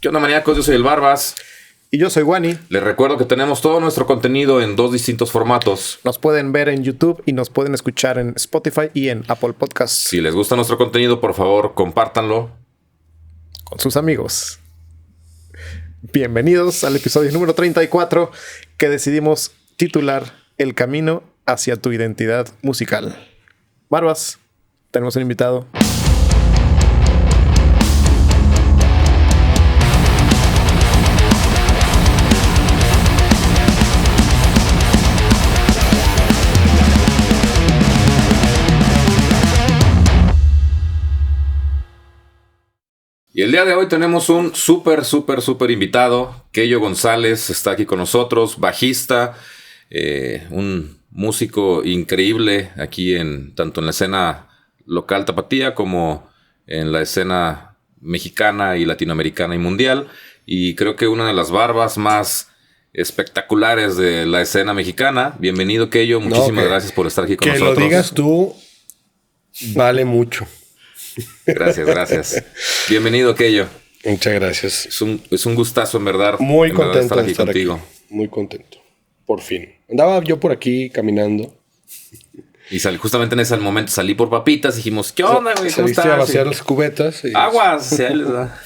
¿Qué onda, maníacos? Yo soy el Barbas. Y yo soy Wani. Les recuerdo que tenemos todo nuestro contenido en 2 distintos formatos. Nos pueden ver en YouTube y nos pueden escuchar en Spotify y en Apple Podcasts. Si les gusta nuestro contenido, por favor, compártanlo con sus amigos. Bienvenidos al episodio número 34 que decidimos titular El camino hacia tu identidad musical. Barbas, tenemos un invitado. Y el día de hoy tenemos un súper invitado. Keyo González está aquí con nosotros, bajista, un músico increíble aquí tanto en la escena local tapatía como en la escena mexicana y latinoamericana y mundial. Y creo que una de las barbas más espectaculares de la escena mexicana. Bienvenido, Keyo. Muchísimas gracias por estar aquí con nosotros. Que lo digas tú vale mucho. Gracias. Bienvenido, Keyo. Muchas gracias. Es un gustazo, en verdad. Muy contento estar aquí contigo. Muy contento. Por fin. Andaba yo por aquí caminando. Y justamente en ese momento salí por papitas. Dijimos, ¿qué onda, güey? ¿Cómo estás? A vaciar las cubetas. Aguas. Sí, ahí les da.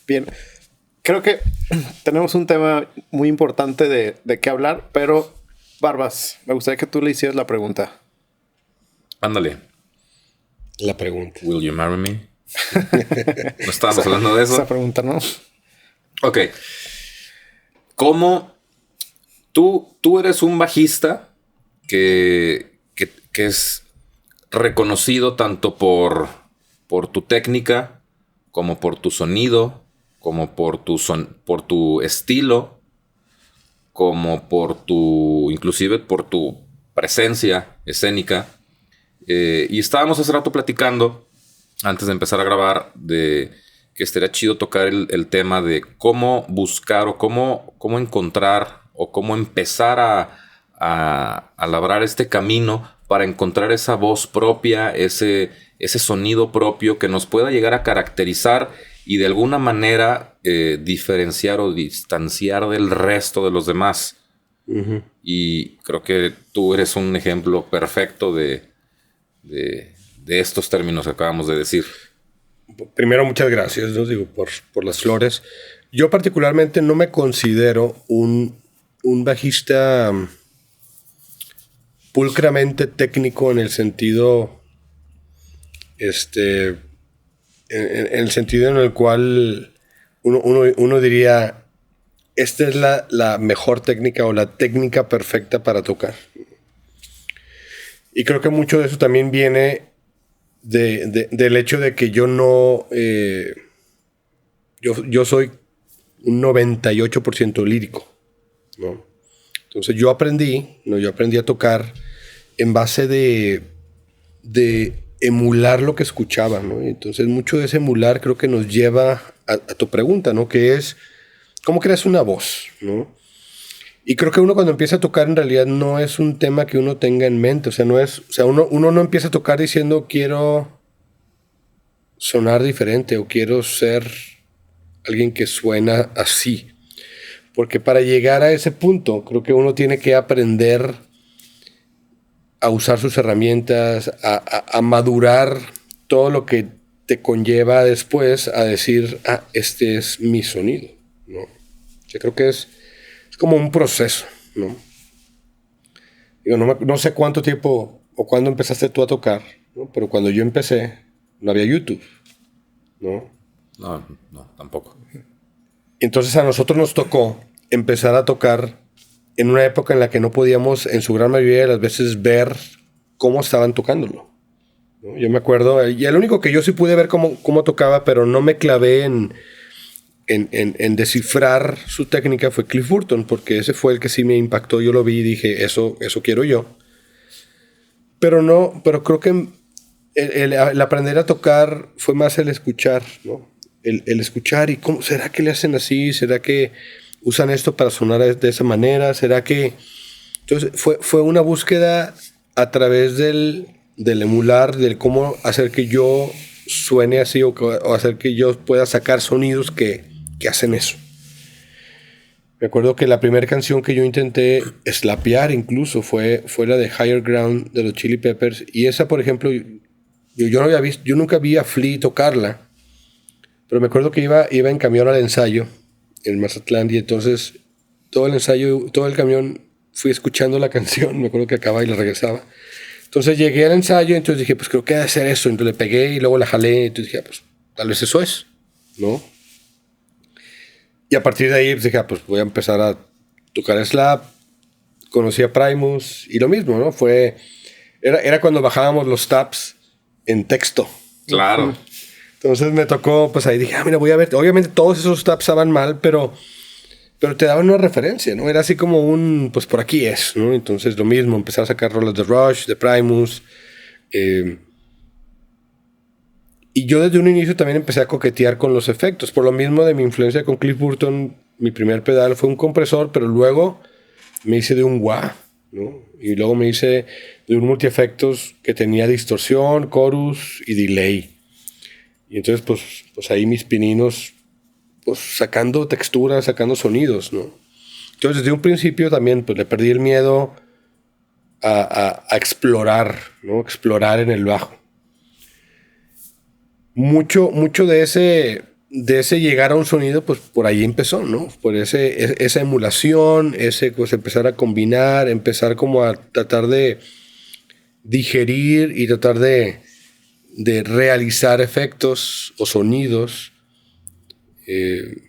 Bien. Creo que tenemos un tema muy importante de qué hablar, pero Barbas, me gustaría que tú le hicieras la pregunta. Ándale. La pregunta. Will you marry me? No estábamos hablando de eso. Esa pregunta, ¿no? Ok. ¿Cómo tú eres un bajista que es reconocido tanto por tu técnica, como por tu sonido, como por tu estilo, como inclusive por tu presencia escénica? Y estábamos hace rato platicando, antes de empezar a grabar, de que estaría chido tocar el tema de cómo buscar o cómo encontrar o cómo empezar a labrar este camino para encontrar esa voz propia, ese sonido propio que nos pueda llegar a caracterizar y de alguna manera diferenciar o distanciar del resto de los demás. Uh-huh. Y creo que tú eres un ejemplo perfecto de estos términos que acabamos de decir. Primero, muchas gracias, ¿no? Digo, por las flores. Yo particularmente no me considero un bajista pulcramente técnico en el sentido en el sentido en el cual uno diría esta es la mejor técnica o la técnica perfecta para tocar. Y creo que mucho de eso también viene del hecho de que yo no... yo soy un 98% lírico, ¿no? Entonces yo aprendí a tocar en base de emular lo que escuchaba, ¿no? Entonces mucho de ese emular creo que nos lleva a tu pregunta, ¿no? Que es, ¿cómo creas una voz, ¿no? Y creo que uno cuando empieza a tocar en realidad no es un tema que uno tenga en mente. O sea, uno no empieza a tocar diciendo quiero sonar diferente o quiero ser alguien que suena así. Porque para llegar a ese punto creo que uno tiene que aprender a usar sus herramientas, a madurar todo lo que te conlleva después a decir, este es mi sonido, ¿no? Yo creo que es como un proceso, ¿no? Digo, no sé cuánto tiempo o cuándo empezaste tú a tocar, ¿no? Pero cuando yo empecé, no había YouTube, ¿no? No, tampoco. Entonces a nosotros nos tocó empezar a tocar en una época en la que no podíamos, en su gran mayoría de las veces, ver cómo estaban tocándolo, ¿no? Yo me acuerdo, y el único que yo sí pude ver cómo tocaba, pero no me clavé en descifrar su técnica fue Cliff Burton, porque ese fue el que sí me impactó. Yo lo vi y dije, eso quiero yo. Pero creo que el aprender a tocar fue más el escuchar, ¿no? El escuchar y cómo, ¿será que le hacen así? ¿Será que usan esto para sonar de esa manera? ¿Será que...? Entonces fue una búsqueda a través del emular, del cómo hacer que yo suene así o hacer que yo pueda sacar sonidos que hacen eso. Me acuerdo que la primera canción que yo intenté slapear incluso fue la de Higher Ground de los Chili Peppers. Y esa, por ejemplo, yo nunca vi a Flea tocarla. Pero me acuerdo que iba en camión al ensayo en Mazatlán y entonces todo el ensayo, todo el camión fui escuchando la canción. Me acuerdo que acababa y la regresaba. Entonces llegué al ensayo y entonces dije, pues creo que debe ser eso. Entonces le pegué y luego la jalé. Entonces dije, pues tal vez eso es, ¿no? Y a partir de ahí pues dije, pues voy a empezar a tocar slap. Conocí a Primus y lo mismo, ¿no? Era cuando bajábamos los tabs en texto. Claro. Entonces me tocó, pues ahí dije, mira, voy a ver. Obviamente todos esos tabs estaban mal, pero te daban una referencia, ¿no? Era así como pues por aquí es, ¿no? Entonces lo mismo, empecé a sacar rolas de Rush, de Primus. Y yo desde un inicio también empecé a coquetear con los efectos. Por lo mismo de mi influencia con Cliff Burton, mi primer pedal fue un compresor, pero luego me hice de un wah, ¿no? Y luego me hice de un multiefectos que tenía distorsión, chorus y delay. Y entonces pues ahí mis pininos, pues sacando texturas, sacando sonidos, ¿no? Entonces desde un principio también pues le perdí el miedo a explorar, ¿no? Explorar en el bajo. Mucho de ese llegar a un sonido, pues por ahí empezó, ¿no? Por esa emulación, pues empezar a combinar, empezar como a tratar de digerir y tratar de realizar efectos o sonidos. El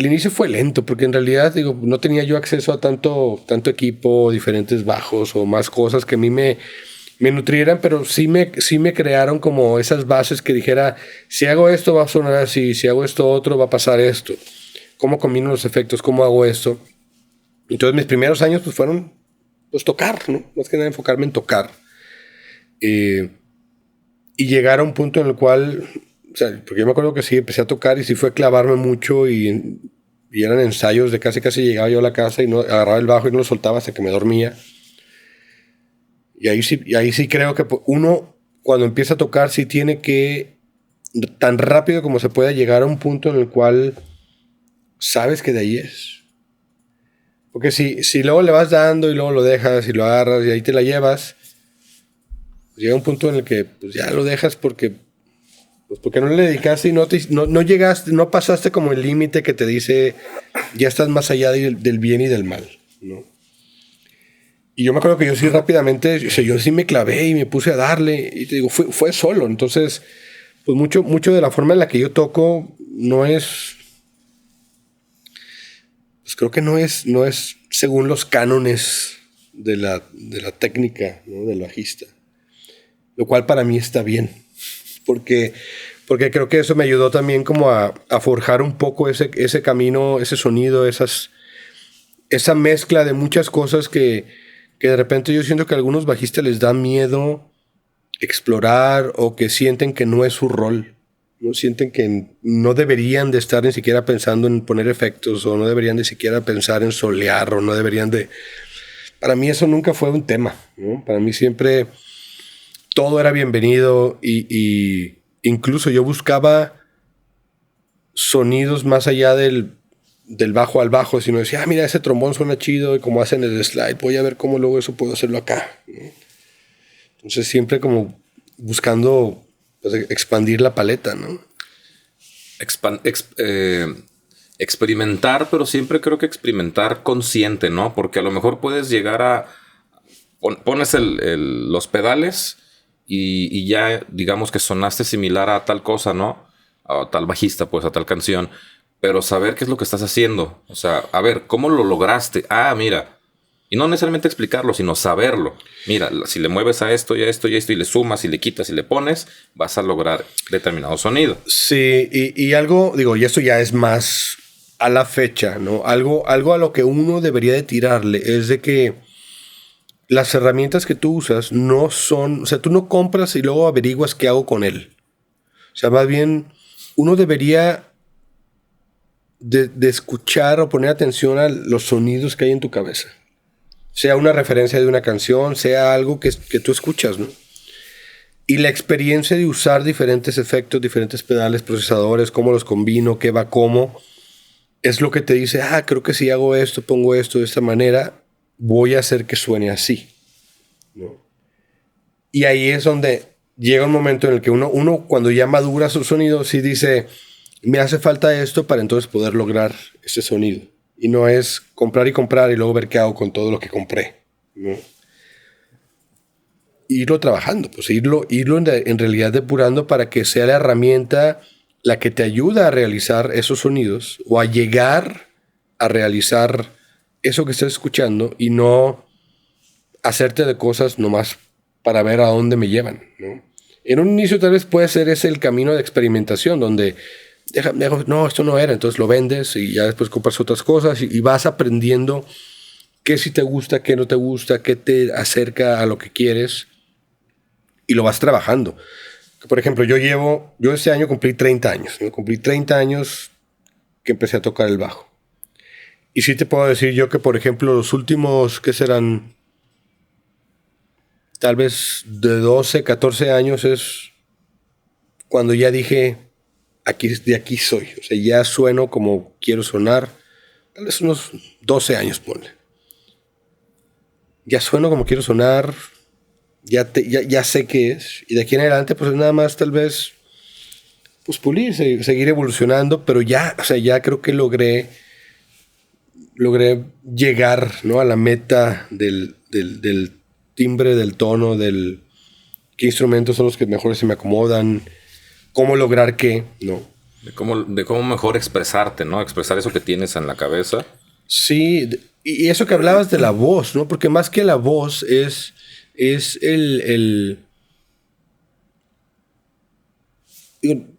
inicio fue lento porque en realidad, digo, no tenía yo acceso a tanto equipo, diferentes bajos o más cosas que a mí me nutrieran, pero sí me crearon como esas bases que dijera, si hago esto va a sonar así, si hago esto otro va a pasar esto. ¿Cómo combino los efectos? ¿Cómo hago esto? Entonces mis primeros años pues fueron pues tocar, ¿no? Más que nada enfocarme en tocar. Y llegar a un punto en el cual, o sea, porque yo me acuerdo que sí, empecé a tocar y sí fue clavarme mucho y eran ensayos de casi llegaba yo a la casa y no agarraba el bajo y no lo soltaba hasta que me dormía. Y ahí sí creo que uno, cuando empieza a tocar, sí tiene que, tan rápido como se pueda, llegar a un punto en el cual sabes que de ahí es. Porque si luego le vas dando y luego lo dejas y lo agarras y ahí te la llevas, pues llega un punto en el que pues ya lo dejas porque no le dedicaste y no llegaste, no pasaste como el límite que te dice ya estás más allá del bien y del mal, ¿no? Y yo me acuerdo que yo sí rápidamente, o sea, yo sí me clavé y me puse a darle. Y te digo, fue solo. Entonces, pues mucho de la forma en la que yo toco no es... Pues creo que no es según los cánones de la técnica, ¿no? Del bajista. Lo cual para mí está bien. Porque creo que eso me ayudó también como a forjar un poco ese camino, ese sonido, esa mezcla de muchas cosas que de repente yo siento que a algunos bajistas les da miedo explorar o que sienten que no es su rol, ¿no? Sienten que no deberían de estar ni siquiera pensando en poner efectos o no deberían de siquiera pensar en solear o no deberían de... Para mí eso nunca fue un tema, ¿no? Para mí siempre todo era bienvenido y incluso yo buscaba sonidos más allá del bajo al bajo, sino decía, mira, ese trombón suena chido y como hacen el slide, voy a ver cómo luego eso puedo hacerlo acá, ¿no? Entonces siempre como buscando pues, expandir la paleta, ¿no? Experimentar, pero siempre creo que experimentar consciente, ¿no? Porque a lo mejor puedes llegar a... Pones los pedales y ya digamos que sonaste similar a tal cosa, ¿no? A tal bajista, pues a tal canción. Pero saber qué es lo que estás haciendo. O sea, a ver, ¿cómo lo lograste? Ah, mira. Y no necesariamente explicarlo, sino saberlo. Mira, si le mueves a esto y a esto y a esto y le sumas y le quitas y le pones, vas a lograr determinado sonido. Sí, y algo, digo, y esto ya es más a la fecha, ¿no? Algo a lo que uno debería de tirarle es de que las herramientas que tú usas no son... O sea, tú no compras y luego averiguas qué hago con él. O sea, más bien, uno debería... De escuchar o poner atención a los sonidos que hay en tu cabeza. Sea una referencia de una canción, sea algo que tú escuchas, ¿no? Y la experiencia de usar diferentes efectos, diferentes pedales, procesadores, cómo los combino, qué va cómo, es lo que te dice, creo que si hago esto, pongo esto de esta manera, voy a hacer que suene así, ¿no? Y ahí es donde llega un momento en el que uno cuando ya madura su sonido, sí dice, me hace falta esto para entonces poder lograr ese sonido. Y no es comprar y luego ver qué hago con todo lo que compré, ¿no? Irlo trabajando, pues irlo en realidad depurando para que sea la herramienta la que te ayuda a realizar esos sonidos o a llegar a realizar eso que estás escuchando y no hacerte de cosas nomás para ver a dónde me llevan, ¿no? En un inicio tal vez puede ser ese el camino de experimentación donde no, esto no era, entonces lo vendes y ya después compras otras cosas y vas aprendiendo qué sí te gusta, qué no te gusta, qué te acerca a lo que quieres y lo vas trabajando. Por ejemplo, yo este año cumplí 30 años, ¿no? Cumplí 30 años que empecé a tocar el bajo. Y sí te puedo decir yo que, por ejemplo, los últimos, ¿qué serán? Tal vez de 12, 14 años es cuando ya dije, de aquí soy. O sea, ya sueno como quiero sonar. Tal vez unos 12 años, ponle. Ya sueno como quiero sonar. Ya sé qué es. Y de aquí en adelante, pues nada más tal vez pues pulir, seguir evolucionando. Pero ya, o sea, ya creo que logré llegar, ¿no? A la meta del timbre, del tono, qué instrumentos son los que mejor se me acomodan, cómo lograr qué, ¿no? De cómo mejor expresarte, ¿no? Expresar eso que tienes en la cabeza. Sí, y eso que hablabas de la voz, ¿no? Porque más que la voz es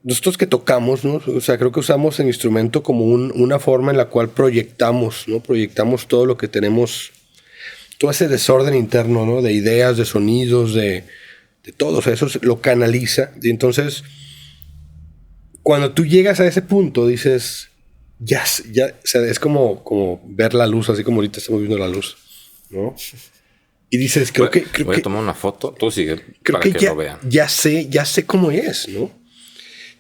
nosotros que tocamos, ¿no? O sea, creo que usamos el instrumento como una forma en la cual proyectamos, ¿no? Proyectamos todo lo que tenemos, todo ese desorden interno, ¿no? De ideas, de sonidos, de todo. O sea, eso lo canaliza. Y entonces, cuando tú llegas a ese punto, dices, ya, o sea, es como ver la luz, así como ahorita estamos viendo la luz, ¿no? Y dices, voy a tomar una foto. Tú sigue creo para que que ya, lo vean. ya sé cómo es, ¿no?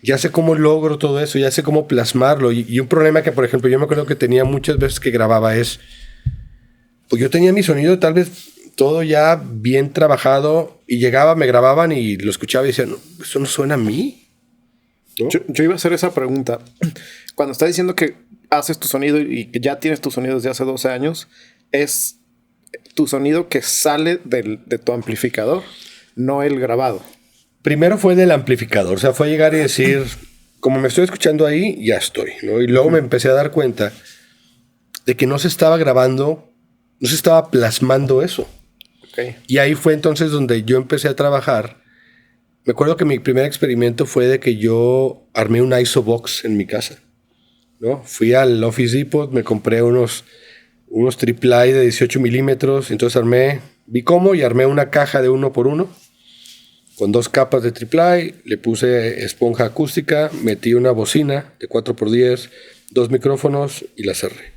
Ya sé cómo logro todo eso, ya sé cómo plasmarlo. Y un problema que, por ejemplo, yo me acuerdo que tenía muchas veces que grababa es, pues yo tenía mi sonido tal vez todo ya bien trabajado y llegaba, me grababan y lo escuchaba y decía, no, eso no suena a mí, ¿no? Yo iba a hacer esa pregunta. Cuando estás diciendo que haces tu sonido y que ya tienes tu sonido desde hace 12 años, ¿es tu sonido que sale de tu amplificador, no el grabado? Primero fue del amplificador, o sea, fue llegar y decir, como me estoy escuchando ahí, ya estoy, ¿no? Y luego me empecé a dar cuenta de que no se estaba grabando, no se estaba plasmando eso. Okay. Y ahí fue entonces donde yo empecé a trabajar. Me acuerdo que mi primer experimento fue de que yo armé un ISObox en mi casa, ¿no? Fui al Office Depot, me compré unos AAA de 18 milímetros, entonces vi cómo y armé una caja de 1x1 con 2 capas de AAA, le puse esponja acústica, metí una bocina de 4x10, 2 micrófonos y la cerré.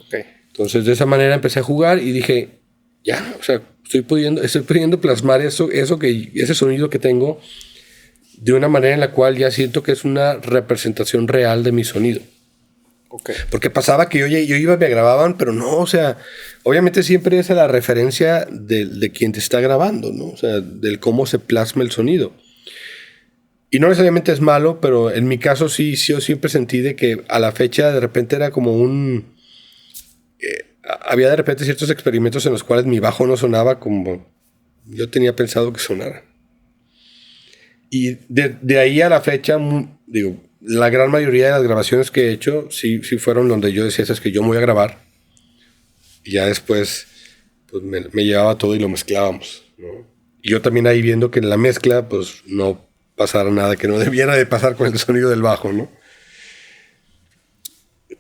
Okay. Entonces de esa manera empecé a jugar y dije, ya, o sea, estoy pudiendo plasmar ese sonido que tengo de una manera en la cual ya siento que es una representación real de mi sonido. Okay. Porque pasaba que yo iba, me grababan, pero no, o sea, obviamente siempre es la referencia de quien te está grabando, ¿no? O sea, del cómo se plasma el sonido. Y no necesariamente es malo, pero en mi caso sí, yo siempre sentí de que a la fecha de repente era como había de repente ciertos experimentos en los cuales mi bajo no sonaba como yo tenía pensado que sonara. Y de ahí a la fecha, digo, la gran mayoría de las grabaciones que he hecho sí fueron donde yo decía, es que yo me voy a grabar. Y ya después pues me llevaba todo y lo mezclábamos, ¿no? Y yo también ahí viendo que en la mezcla pues no pasara nada que no debiera de pasar con el sonido del bajo, ¿no?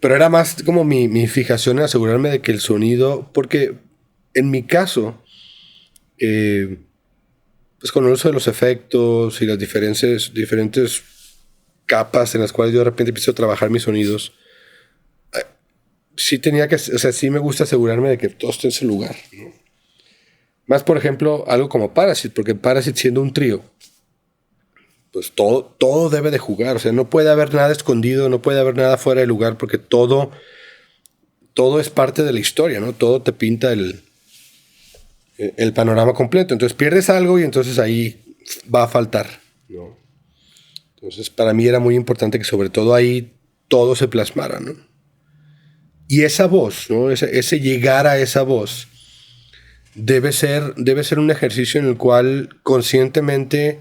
Pero era más como mi fijación en asegurarme de que el sonido, porque en mi caso, pues con el uso de los efectos y las diferentes capas en las cuales yo de repente empiezo a trabajar mis sonidos, sí tenía que, o sea, sí me gusta asegurarme de que todo esté en su lugar, ¿no? Más, por ejemplo, algo como Parasite, porque Parasite siendo un trío, pues todo debe de jugar. O sea, no puede haber nada escondido, no puede haber nada fuera de lugar, porque todo es parte de la historia, ¿no? Todo te pinta el panorama completo. Entonces pierdes algo y entonces ahí va a faltar, ¿no? Entonces para mí era muy importante que sobre todo ahí todo se plasmara, ¿no? Y esa voz, ¿no? Ese llegar a esa voz debe ser un ejercicio en el cual conscientemente,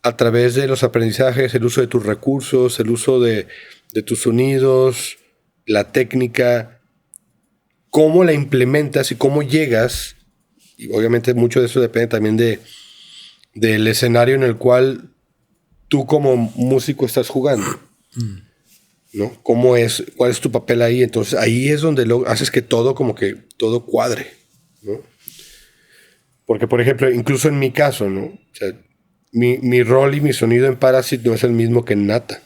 a través de los aprendizajes, el uso de tus recursos, el uso de tus sonidos, la técnica, cómo la implementas y cómo llegas, y obviamente mucho de eso depende también del escenario en el cual tú como músico estás jugando, ¿no? ¿Cuál es tu papel ahí? Entonces ahí es donde haces que todo cuadre, ¿no? Porque, por ejemplo, incluso en mi caso, ¿no? O sea, mi rol y mi sonido en Parasite no es el mismo que en Nata.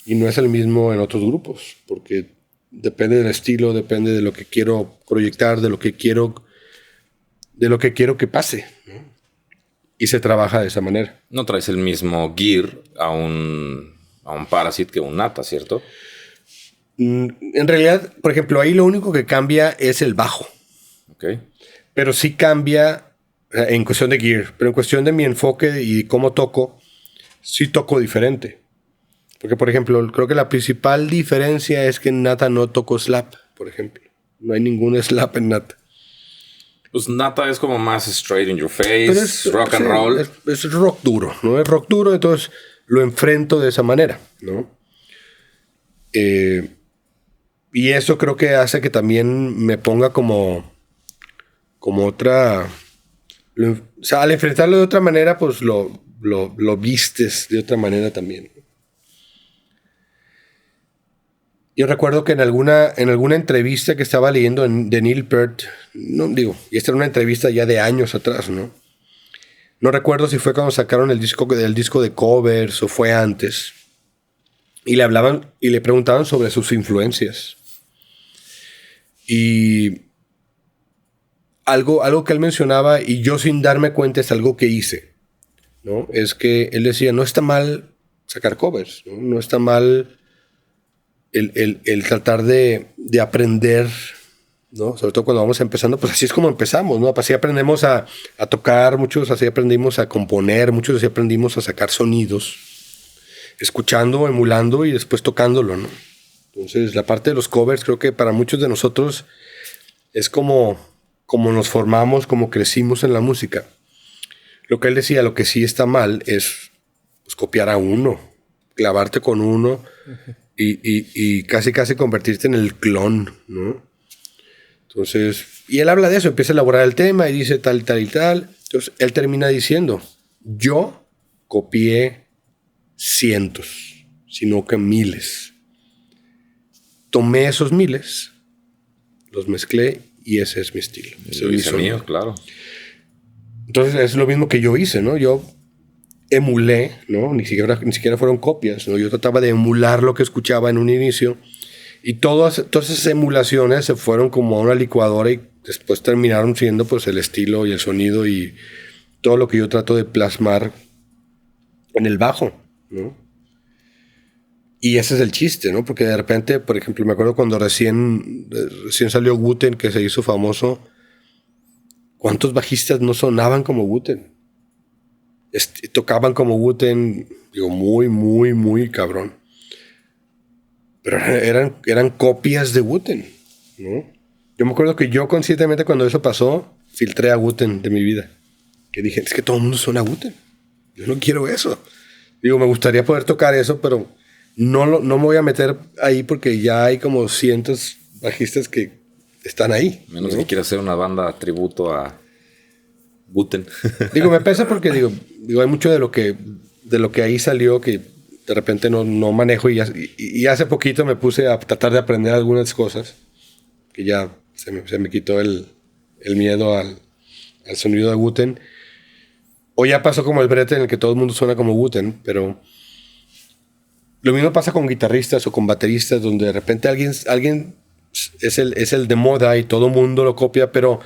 Y no es el mismo en otros grupos. Porque depende del estilo, depende de lo que quiero proyectar, de lo que quiero que pase, ¿no? Y se trabaja de esa manera. No traes el mismo gear a un Parasite que un Nata, ¿cierto? En realidad, por ejemplo, ahí lo único que cambia es el bajo. Ok. Pero sí cambia en cuestión de gear. Pero en cuestión de mi enfoque y cómo toco, sí toco diferente. Porque, por ejemplo, creo que la principal diferencia es que en Nata no toco slap, por ejemplo. No hay ningún slap en Nata. Pues Nata es como más straight in your face, rock and roll. Es rock duro, ¿no? Es rock duro, entonces lo enfrento de esa manera, ¿no? Y eso creo que hace que también me ponga como otra... O sea, al enfrentarlo de otra manera, pues lo vistes de otra manera también. Yo recuerdo que en alguna entrevista que estaba leyendo de Neil Peart, y esta era una entrevista ya de años atrás, ¿no? No recuerdo si fue cuando sacaron el disco de covers o fue antes. Y le hablaban y le preguntaban sobre sus influencias. Y algo que él mencionaba, y yo sin darme cuenta es algo que hice, ¿no? Es que él decía, no está mal sacar covers, ¿no? No está mal el tratar de aprender, ¿no? Sobre todo cuando vamos empezando, pues así es como empezamos, ¿no? Así aprendemos a tocar, muchos así aprendimos a componer, muchos así aprendimos a sacar sonidos, escuchando, emulando y después tocándolo, ¿no? Entonces la parte de los covers creo que para muchos de nosotros es como nos formamos, como crecimos en la música. Lo que él decía, lo que sí está mal es pues, copiar a uno, clavarte con uno y casi convertirte en el clon, ¿no? Entonces, y él habla de eso, empieza a elaborar el tema y dice tal y tal y tal. Entonces, él termina diciendo, yo copié cientos, sino que miles. Tomé esos miles, los mezclé y ese es mi estilo. Ese es mi sonido, claro. Entonces, es lo mismo que yo hice, ¿no? Yo emulé, ¿no? Ni siquiera fueron copias, ¿no? Yo trataba de emular lo que escuchaba en un inicio y todas esas emulaciones se fueron como a una licuadora y después terminaron siendo pues el estilo y el sonido y todo lo que yo trato de plasmar en el bajo, ¿no? Y ese es el chiste, ¿no? Porque de repente, por ejemplo, me acuerdo cuando recién salió Wu-Tang, que se hizo famoso, ¿cuántos bajistas no sonaban como Wu-Tang? Tocaban como Wu-Tang, digo, muy, muy, muy cabrón. Pero eran copias de Wu-Tang, ¿no? Yo me acuerdo que yo conscientemente cuando eso pasó, filtré a Wu-Tang de mi vida. Que dije, es que todo el mundo suena a Wu-Tang. Yo no quiero eso. Digo, me gustaría poder tocar eso, pero no me voy a meter ahí porque ya hay como cientos bajistas que están ahí. Menos que quiera hacer una banda tributo a Wu-Tang. Digo, me pesa porque digo, hay mucho de lo que ahí salió que de repente no manejo y hace poquito me puse a tratar de aprender algunas cosas que ya se me quitó el miedo al sonido de Wu-Tang. O ya pasó como el brete en el que todo el mundo suena como Wu-Tang, pero lo mismo pasa con guitarristas o con bateristas donde de repente alguien es el de moda y todo el mundo lo copia, pero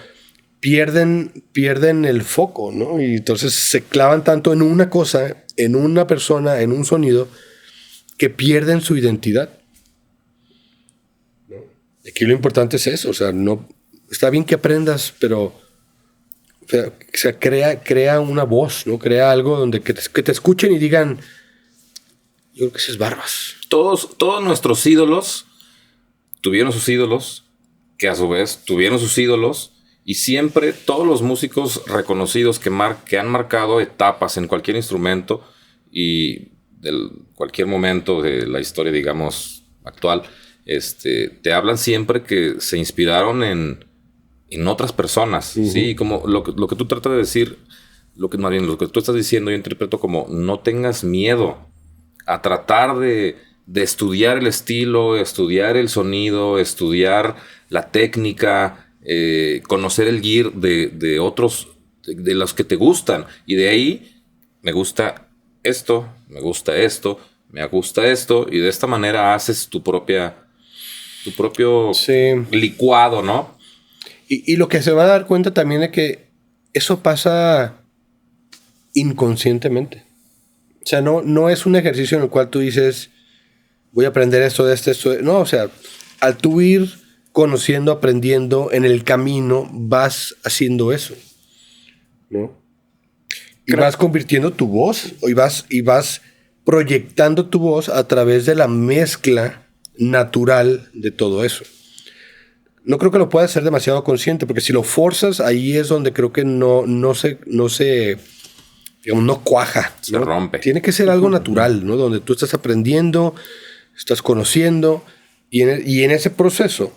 pierden el foco, ¿no? Y entonces se clavan tanto en una cosa, en una persona, en un sonido, que pierden su identidad, ¿no? Aquí lo importante es eso, o sea, no, está bien que aprendas, pero o sea, crea una voz, ¿no? Crea algo donde que te escuchen y digan, yo creo que ese es Barbas. Todos nuestros ídolos tuvieron sus ídolos, que a su vez tuvieron sus ídolos, y siempre todos los músicos reconocidos que han marcado etapas en cualquier instrumento y cualquier momento de la historia, digamos, actual, te hablan siempre que se inspiraron en otras personas, uh-huh. ¿Sí? Como lo que tú tratas de decir, lo que tú estás diciendo, yo interpreto como no tengas miedo a tratar de estudiar el estilo, estudiar el sonido, estudiar la técnica, conocer el gear de otros, de los que te gustan. Y de ahí, me gusta esto, me gusta esto, me gusta esto. Y de esta manera haces tu propio licuado, ¿no? Y lo que se va a dar cuenta también es que eso pasa inconscientemente. O sea, no es un ejercicio en el cual tú dices, voy a aprender esto. No, o sea, al tú ir conociendo, aprendiendo, en el camino vas haciendo eso, ¿no? Y vas convirtiendo tu voz, y vas proyectando tu voz a través de la mezcla natural de todo eso. No creo que lo puedas hacer demasiado consciente, porque si lo forzas, ahí es donde creo que no se digamos, no cuaja. Se rompe. Tiene que ser algo natural, ¿no? Donde tú estás aprendiendo, estás conociendo, y en ese proceso,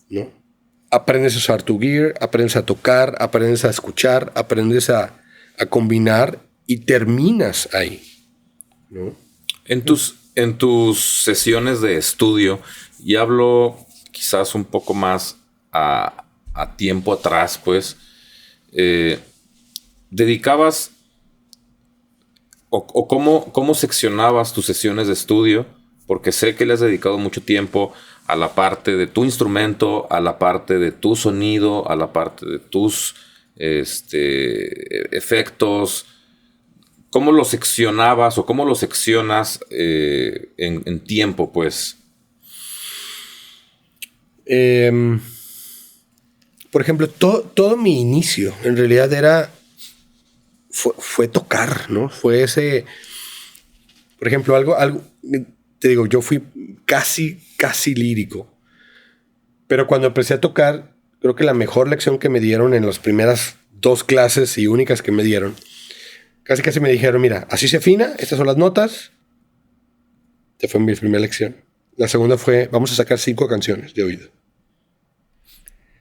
¿no? Aprendes a usar tu gear, aprendes a tocar, aprendes a escuchar, aprendes a combinar y terminas ahí, ¿no? En tus sesiones de estudio, y hablo quizás un poco más a tiempo atrás, pues, dedicabas o cómo seccionabas tus sesiones de estudio, porque sé que le has dedicado mucho tiempo a la parte de tu instrumento, a la parte de tu sonido, a la parte de tus efectos. ¿Cómo lo seccionabas o cómo lo seccionas en tiempo, pues? Por ejemplo, todo mi inicio en realidad fue tocar, ¿no? Fue ese, por ejemplo, algo, te digo, yo fui casi lírico, pero cuando empecé a tocar, creo que la mejor lección que me dieron en las primeras 2 clases y únicas que me dieron, casi me dijeron, mira, así se afina, estas son las notas. Esta fue mi primera lección. La segunda fue, vamos a sacar 5 canciones de oído.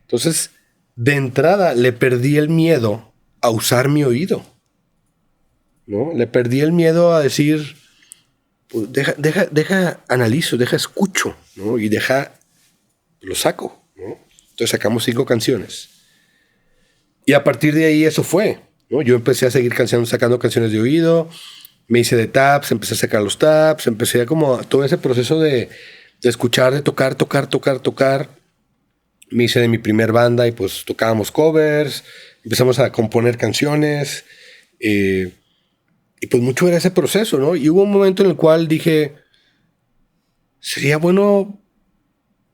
Entonces, de entrada, le perdí el miedo a usar mi oído, ¿no? Le perdí el miedo a decir, pues, deja analizo, deja escucho, ¿no? Y lo saco, ¿no? Entonces sacamos 5 canciones. Y a partir de ahí eso fue, ¿no? Yo empecé a seguir sacando canciones de oído, me hice de taps, empecé a sacar los taps, empecé a como todo ese proceso de escuchar, de tocar. Me hice de mi primer banda y pues tocábamos covers, empezamos a componer canciones, y pues mucho era ese proceso, ¿no? Y hubo un momento en el cual dije, sería bueno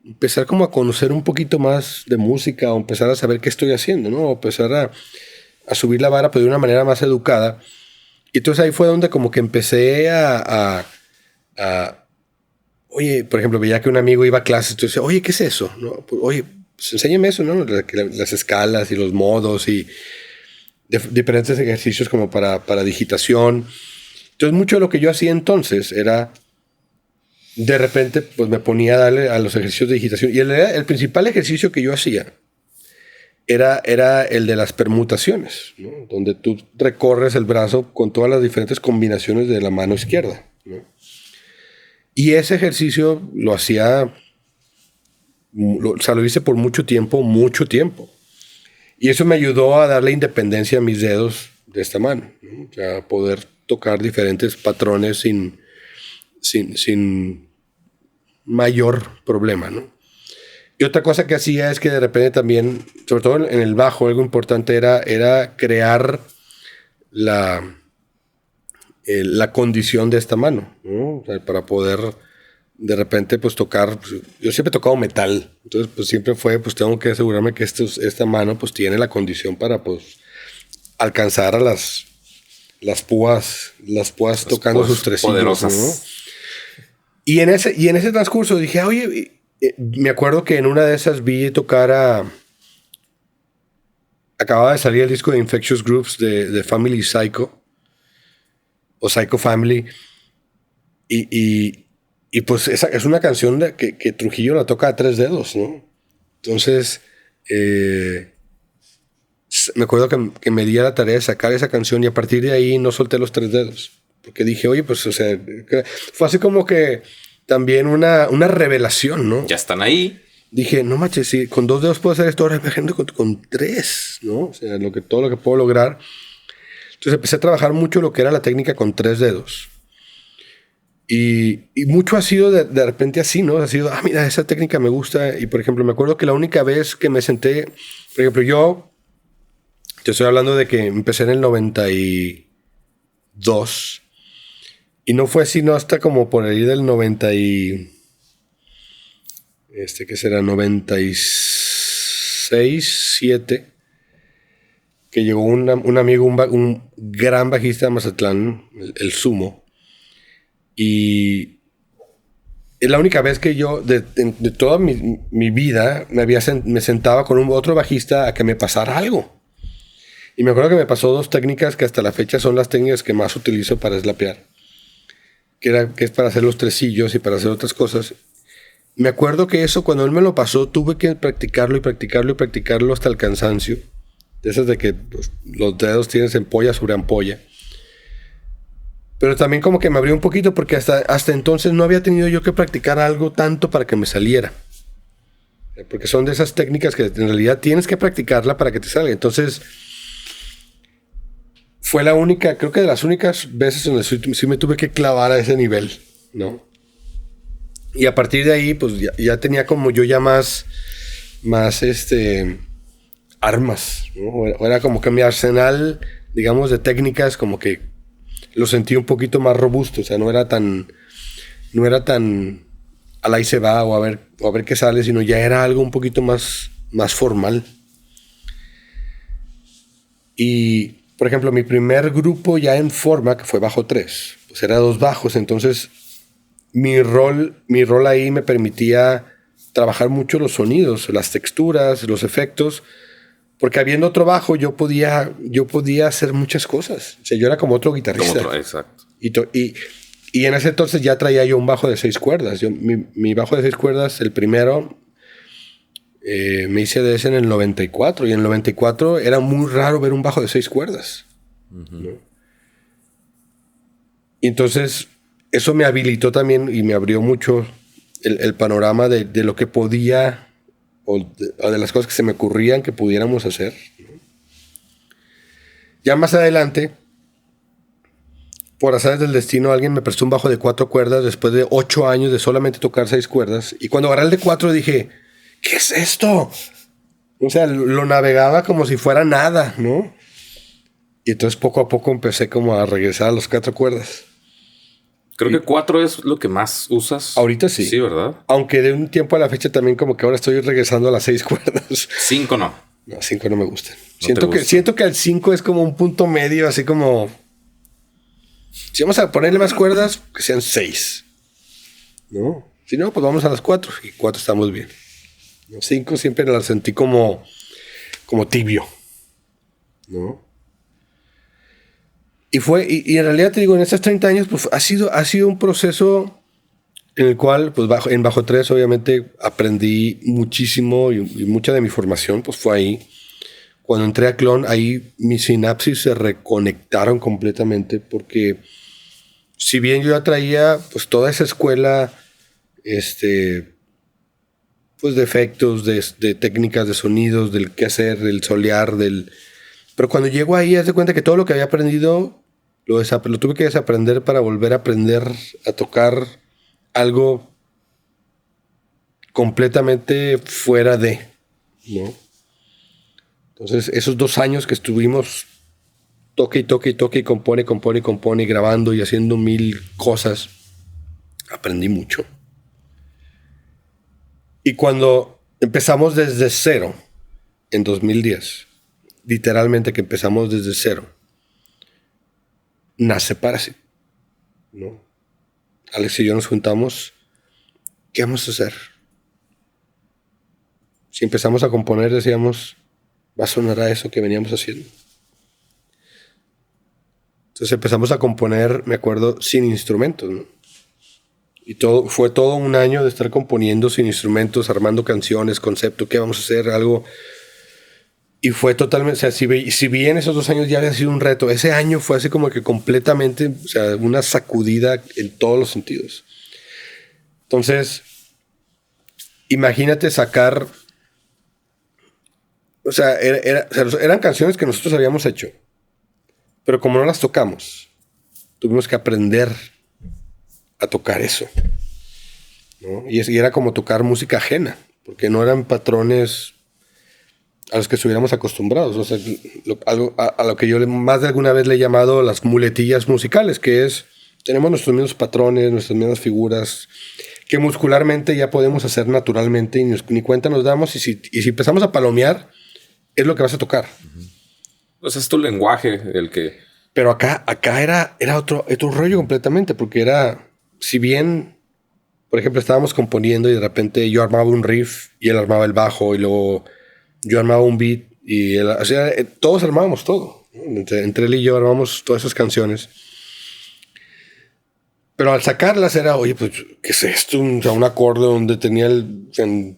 empezar como a conocer un poquito más de música, o empezar a saber qué estoy haciendo, ¿no? O empezar a subir la vara, pero de una manera más educada. Y entonces ahí fue donde como que empecé oye, por ejemplo, veía que un amigo iba a clases, entonces, oye, ¿qué es eso? ¿No? Pues, oye, pues enséñame eso, ¿no? Las escalas y los modos y diferentes ejercicios como para digitación. Entonces, mucho de lo que yo hacía entonces era, de repente, pues me ponía a darle a los ejercicios de digitación. Y el principal ejercicio que yo hacía era el de las permutaciones, ¿no? Donde tú recorres el brazo con todas las diferentes combinaciones de la mano izquierda, ¿no? Y ese ejercicio lo hacía, lo hice por mucho tiempo. Y eso me ayudó a darle independencia a mis dedos de esta mano, ¿no? O sea, poder tocar diferentes patrones sin mayor problema, ¿no? Y otra cosa que hacía es que de repente también, sobre todo en el bajo, algo importante era crear la condición de esta mano, ¿no? O sea, para poder de repente pues tocar. Pues, yo siempre he tocado metal, entonces pues siempre fue, pues tengo que asegurarme que esta mano pues tiene la condición para pues alcanzar a las púas tocando sus tresillos poderosas, ¿no? Y en ese transcurso dije, oye, me acuerdo que en una de esas vi tocar acababa de salir el disco de Infectious Grooves de Family Psycho o Psycho Family, y pues esa es una canción que Trujillo la toca a 3 dedos, ¿no? Entonces me acuerdo que me di a la tarea de sacar esa canción, y a partir de ahí no solté los 3 dedos, porque dije, oye, pues, o sea, fue así como que también una revelación, ¿no? Ya están ahí. Dije, no manches, si con 2 dedos puedo hacer esto, ahora imagínate con 3, ¿no? O sea, todo lo que puedo lograr. Entonces empecé a trabajar mucho lo que era la técnica con 3 dedos. Y mucho ha sido de repente así, ¿no? Ha sido, mira, esa técnica me gusta. Y por ejemplo, me acuerdo que la única vez que me senté, por ejemplo, yo te estoy hablando de que empecé en el 92. Y no fue así, no, hasta como por ahí del 90 y... ¿qué será? 96, 7. Que llegó un amigo, un gran bajista de Mazatlán, el Sumo. Y es la única vez que yo, de toda mi vida, me sentaba con otro bajista a que me pasara algo. Y me acuerdo que me pasó 2 técnicas que hasta la fecha son las técnicas que más utilizo para slapear. Que es para hacer los tresillos y para hacer otras cosas. Me acuerdo que eso, cuando él me lo pasó, tuve que practicarlo y practicarlo y practicarlo hasta el cansancio. De esas de que pues, los dedos tienes ampolla sobre ampolla. Pero también como que me abrió un poquito, porque hasta entonces no había tenido yo que practicar algo tanto para que me saliera. Porque son de esas técnicas que en realidad tienes que practicarla para que te salga. Entonces fue la única, creo que de las únicas veces donde sí me tuve que clavar a ese nivel, ¿no? Y a partir de ahí, pues ya tenía como yo ya más armas, ¿no? Era como que mi arsenal, digamos, de técnicas como que lo sentí un poquito más robusto. O sea, no era tan al ahí se va o a ver qué sale, sino ya era algo un poquito más formal. Y, por ejemplo, mi primer grupo ya en forma, que fue bajo 3, pues era 2 bajos. Entonces mi rol ahí me permitía trabajar mucho los sonidos, las texturas, los efectos, porque habiendo otro bajo yo podía hacer muchas cosas. O sea, yo era como otro guitarrista. Exacto. Y en ese entonces ya traía yo un bajo de 6 cuerdas. Mi bajo de 6 cuerdas, el primero, me hice de ese en el 94. Y en el 94 era muy raro ver un bajo de 6 cuerdas. ¿No? Y entonces eso me habilitó también y me abrió mucho el panorama de lo que podía o de las cosas que se me ocurrían que pudiéramos hacer, ¿no? Ya más adelante, por azares del destino, alguien me prestó un bajo de 4 cuerdas después de 8 años de solamente tocar 6 cuerdas. Y cuando agarré el de 4 dije, ¿qué es esto? O sea, lo navegaba como si fuera nada, ¿no? Y entonces poco a poco empecé como a regresar a las 4 cuerdas. Creo que 4 es lo que más usas. Ahorita sí. Sí, ¿verdad? Aunque de un tiempo a la fecha también como que ahora estoy regresando a las 6 cuerdas. 5 no. No, 5 no me gustan. No Siento que el 5 es como un punto medio, así como... Si vamos a ponerle más cuerdas, que sean 6. ¿No? Si no, pues vamos a las 4. Y 4 estamos bien. 5 siempre las sentí como tibio, ¿no? Y en realidad te digo, en estos 30 años pues, ha sido un proceso en el cual, pues en bajo 3 obviamente aprendí muchísimo y mucha de mi formación pues fue ahí. Cuando entré a Clon, ahí mis sinapsis se reconectaron completamente, porque si bien yo ya traía pues toda esa escuela pues de efectos, de técnicas, de sonidos, del qué hacer, del solear, pero cuando llego ahí, haz de cuenta que todo lo que había aprendido lo tuve que desaprender para volver a aprender a tocar algo completamente fuera de, ¿no? Entonces, esos 2 años que estuvimos toque y compone, grabando y haciendo 1000 cosas, aprendí mucho. Y cuando empezamos desde cero, en 2010, literalmente que empezamos desde cero, nace Parasite, ¿no? Alex y yo nos juntamos, ¿qué vamos a hacer? Si empezamos a componer, decíamos, va a sonar a eso que veníamos haciendo. Entonces empezamos a componer, me acuerdo, sin instrumentos, ¿no? Y fue todo un año de estar componiendo sin instrumentos, armando canciones, concepto, ¿qué vamos a hacer? Algo. Y fue totalmente, o sea, si bien esos 2 años ya había sido un reto, ese año fue así como que completamente, o sea, una sacudida en todos los sentidos. Entonces, imagínate sacar, o sea, eran canciones que nosotros habíamos hecho, pero como no las tocamos, tuvimos que aprender a tocar eso, ¿no? Y era como tocar música ajena, porque no eran patrones a los que estuviéramos acostumbrados. O sea, a lo que yo más de alguna vez le he llamado las muletillas musicales, que es, tenemos nuestros mismos patrones, nuestras mismas figuras, que muscularmente ya podemos hacer naturalmente y ni cuenta nos damos, y si empezamos a palomear, es lo que vas a tocar. Pues es tu lenguaje el que... Pero acá era otro rollo completamente, porque era, si bien, por ejemplo, estábamos componiendo y de repente yo armaba un riff y él armaba el bajo y luego yo armaba un beat y él, o sea, todos armábamos todo, ¿no? Entre él y yo armábamos todas esas canciones. Pero al sacarlas era, oye, pues, ¿qué es esto? O sea, un acorde donde tenía y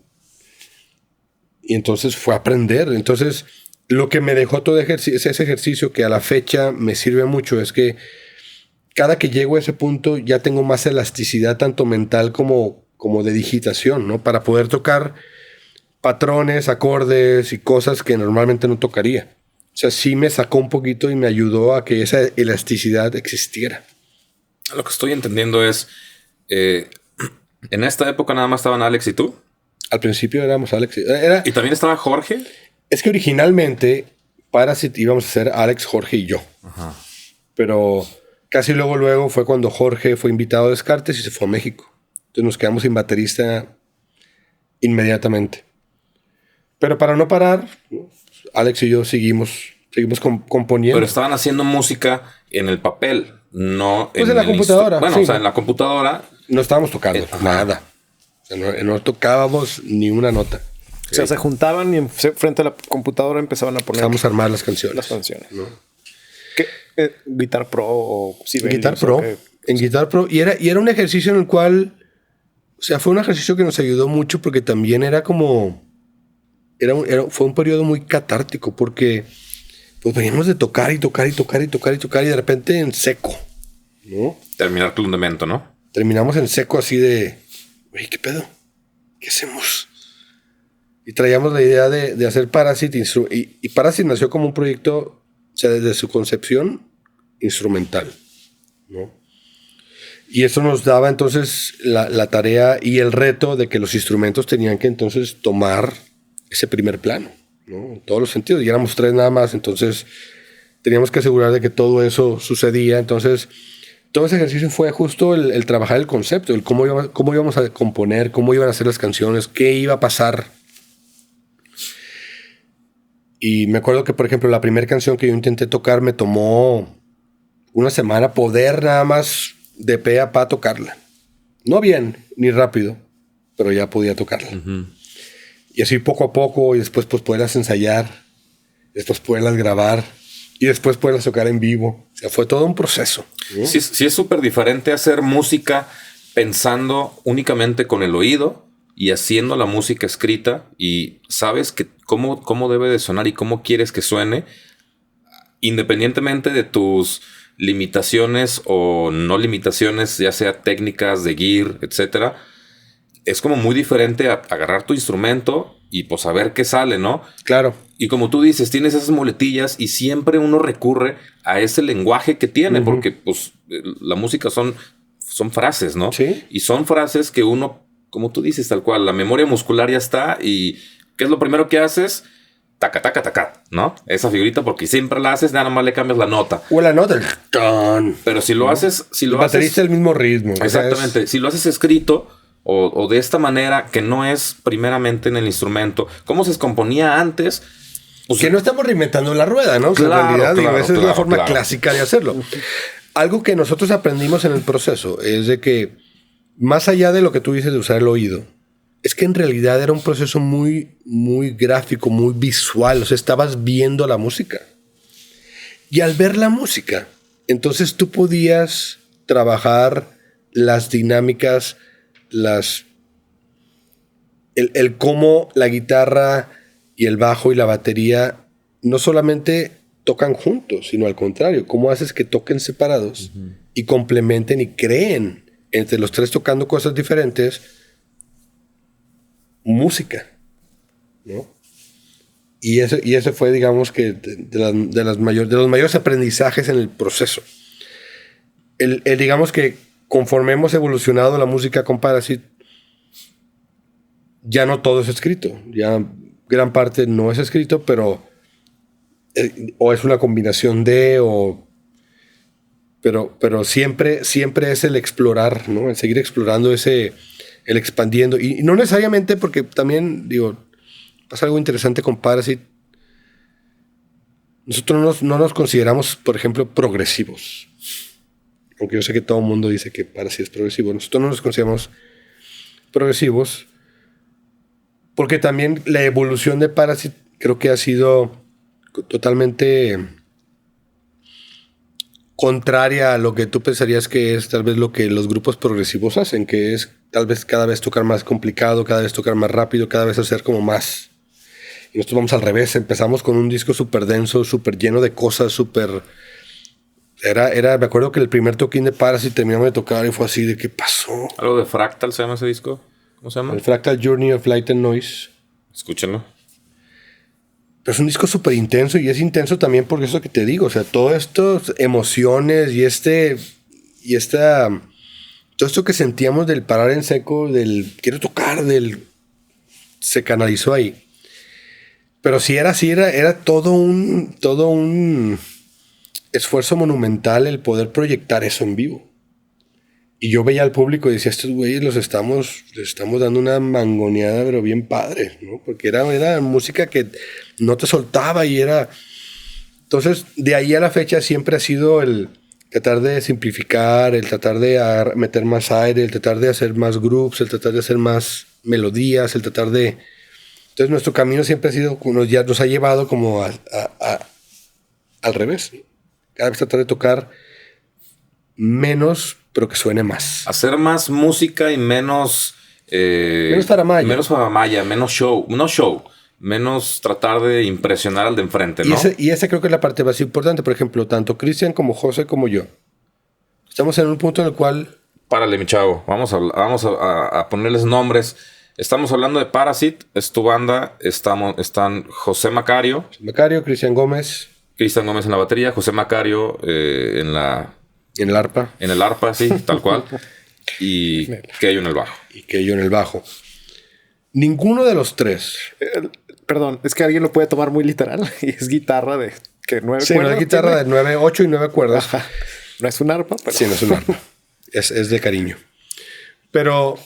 entonces fue a aprender. Entonces, lo que me dejó todo ese ejercicio que a la fecha me sirve mucho es que cada que llego a ese punto ya tengo más elasticidad, tanto mental como de digitación, ¿no? Para poder tocar patrones, acordes y cosas que normalmente no tocaría. O sea, sí me sacó un poquito y me ayudó a que esa elasticidad existiera. Lo que estoy entendiendo es, en esta época nada más estaban Alex y tú. Al principio éramos Alex. ¿Y también estaba Jorge? Es que originalmente Parasite íbamos a ser Alex, Jorge y yo. Ajá. Pero casi luego fue cuando Jorge fue invitado a Descartes y se fue a México. Entonces nos quedamos sin baterista inmediatamente. Pero para no parar, Alex y yo seguimos componiendo. Pero estaban haciendo música en el papel, no pues en la computadora. Bueno, sí. O sea, en la computadora. No estábamos tocando nada. O sea, no tocábamos ni una nota. O sea, se juntaban y frente a la computadora empezaban a poner... Empezamos a armar las canciones. ¿No? ¿Qué? ¿Guitar Pro o Sibelius? Guitar Pro. En Guitar Pro. Y era un ejercicio en el cual... O sea, fue un ejercicio que nos ayudó mucho porque también era como... fue un periodo muy catártico porque... Pues veníamos de tocar y de repente en seco, ¿no? Terminar tu fundamento, ¿no? Terminamos en seco así de... Oye, ¿qué pedo? ¿Qué hacemos? Y traíamos la idea de hacer Parasite. Y Parasite nació como un proyecto, o sea, desde su concepción, instrumental, ¿no? Y eso nos daba entonces la tarea y el reto de que los instrumentos tenían que entonces tomar ese primer plano, ¿no? En todos los sentidos. Y éramos 3 nada más, entonces teníamos que asegurar de que todo eso sucedía. Entonces, todo ese ejercicio fue justo el trabajar el concepto, el cómo íbamos a componer, cómo iban a ser las canciones, qué iba a pasar. Y me acuerdo que, por ejemplo, la primera canción que yo intenté tocar me tomó una semana poder nada más de pe a pa tocarla. No bien, ni rápido, pero ya podía tocarla. Uh-huh. Y así poco a poco, y después pues poderlas ensayar, después poderlas grabar, y después poderlas tocar en vivo. O sea, fue todo un proceso, ¿no? Sí es súper diferente hacer música pensando únicamente con el oído y haciendo la música escrita y sabes que cómo debe de sonar y cómo quieres que suene, independientemente de tus limitaciones o no limitaciones, ya sea técnicas de gear, etcétera. Es como muy diferente a agarrar tu instrumento y pues a ver qué sale, ¿no? Claro. Y como tú dices, tienes esas muletillas y siempre uno recurre a ese lenguaje que tiene, porque pues la música son frases, ¿no? Sí. Y son frases que uno como tú dices, tal cual, la memoria muscular ya está y ¿qué es lo primero que haces? Taca, taca, taca, ¿no? Esa figurita porque siempre la haces, nada más le cambias la nota. O la nota, el ton. Pero si lo haces... Si el lo baterista haces, el mismo ritmo. exactamente. O sea, si lo haces escrito o de esta manera que no es primeramente en el instrumento, ¿cómo se descomponía antes? Pues, que no estamos reinventando la rueda, ¿no? O sea, Claro, en realidad, digo, claro, esa es la forma claro. clásica de hacerlo. Algo que nosotros aprendimos en el proceso es de que, más allá de lo que tú dices de usar el oído, es que en realidad era un proceso muy, muy gráfico, muy visual. O sea, estabas viendo la música. Y al ver la música, entonces tú podías trabajar las dinámicas, el cómo la guitarra y el bajo y la batería no solamente tocan juntos, sino al contrario, cómo haces que toquen separados y complementen y creen entre los tres tocando cosas diferentes música, ¿no? Y eso fue, digamos, que de los mayores aprendizajes en el proceso. Digamos que conforme hemos evolucionado la música con Parasite, ya no todo es escrito. Ya gran parte no es escrito, pero o es una combinación de, pero siempre es el explorar, ¿no? El seguir explorando el expandiendo. Y no necesariamente porque también, digo, pasa algo interesante con Parasite. Nosotros no nos consideramos, por ejemplo, progresivos. Aunque yo sé que todo el mundo dice que Parasite es progresivo. Nosotros no nos consideramos progresivos porque también la evolución de Parasite creo que ha sido totalmente contraria a lo que tú pensarías que es tal vez lo que los grupos progresivos hacen, que es tal vez cada vez tocar más complicado, cada vez tocar más rápido, cada vez hacer como más. Y nosotros vamos al revés, empezamos con un disco súper denso, súper lleno de cosas, súper... me acuerdo que el primer toquín de Parasite terminamos de tocar y fue así de ¿qué pasó? ¿Algo de Fractal se llama ese disco? ¿Cómo se llama? El Fractal Journey of Light and Noise. Escúchenlo. Pero es un disco súper intenso y es intenso también por eso que te digo. O sea, todas estas emociones y todo esto que sentíamos del parar en seco, del quiero tocar, se canalizó ahí. Pero sí era así, era todo un esfuerzo monumental el poder proyectar eso en vivo. Y yo veía al público y decía, estos güeyes les estamos dando una mangoneada, pero bien padre, ¿no? Porque era música que no te soltaba y era... Entonces, de ahí a la fecha siempre ha sido el tratar de simplificar, el tratar de meter más aire, el tratar de hacer más groups, el tratar de hacer más melodías, el tratar de... Entonces, nuestro camino siempre ha sido, nos ha llevado como al revés. Cada vez tratar de tocar menos, pero que suene más. Hacer más música y menos... menos faramaya. Menos faramaya, menos show. No show. Menos tratar de impresionar al de enfrente, ¿no? Y esa creo que es la parte más importante. Por ejemplo, tanto Cristian como José como yo. Estamos en un punto en el cual... Párale, mi chavo. Vamos a ponerles nombres. Estamos hablando de Parasite. Es tu banda. Están José Macario. Cristian Gómez. Cristian Gómez en la batería. José Macario en el arpa. En el arpa, sí, tal cual. Y Keyo en el bajo. Y Keyo en el bajo. Ninguno de los tres. Perdón, es que alguien lo puede tomar muy literal. Y es guitarra de que 9 cuerdas. Sí, no es guitarra de 8 y 9 cuerdas. Ajá. No es un arpa, pero... Sí, no es un arpa. es de cariño. Pero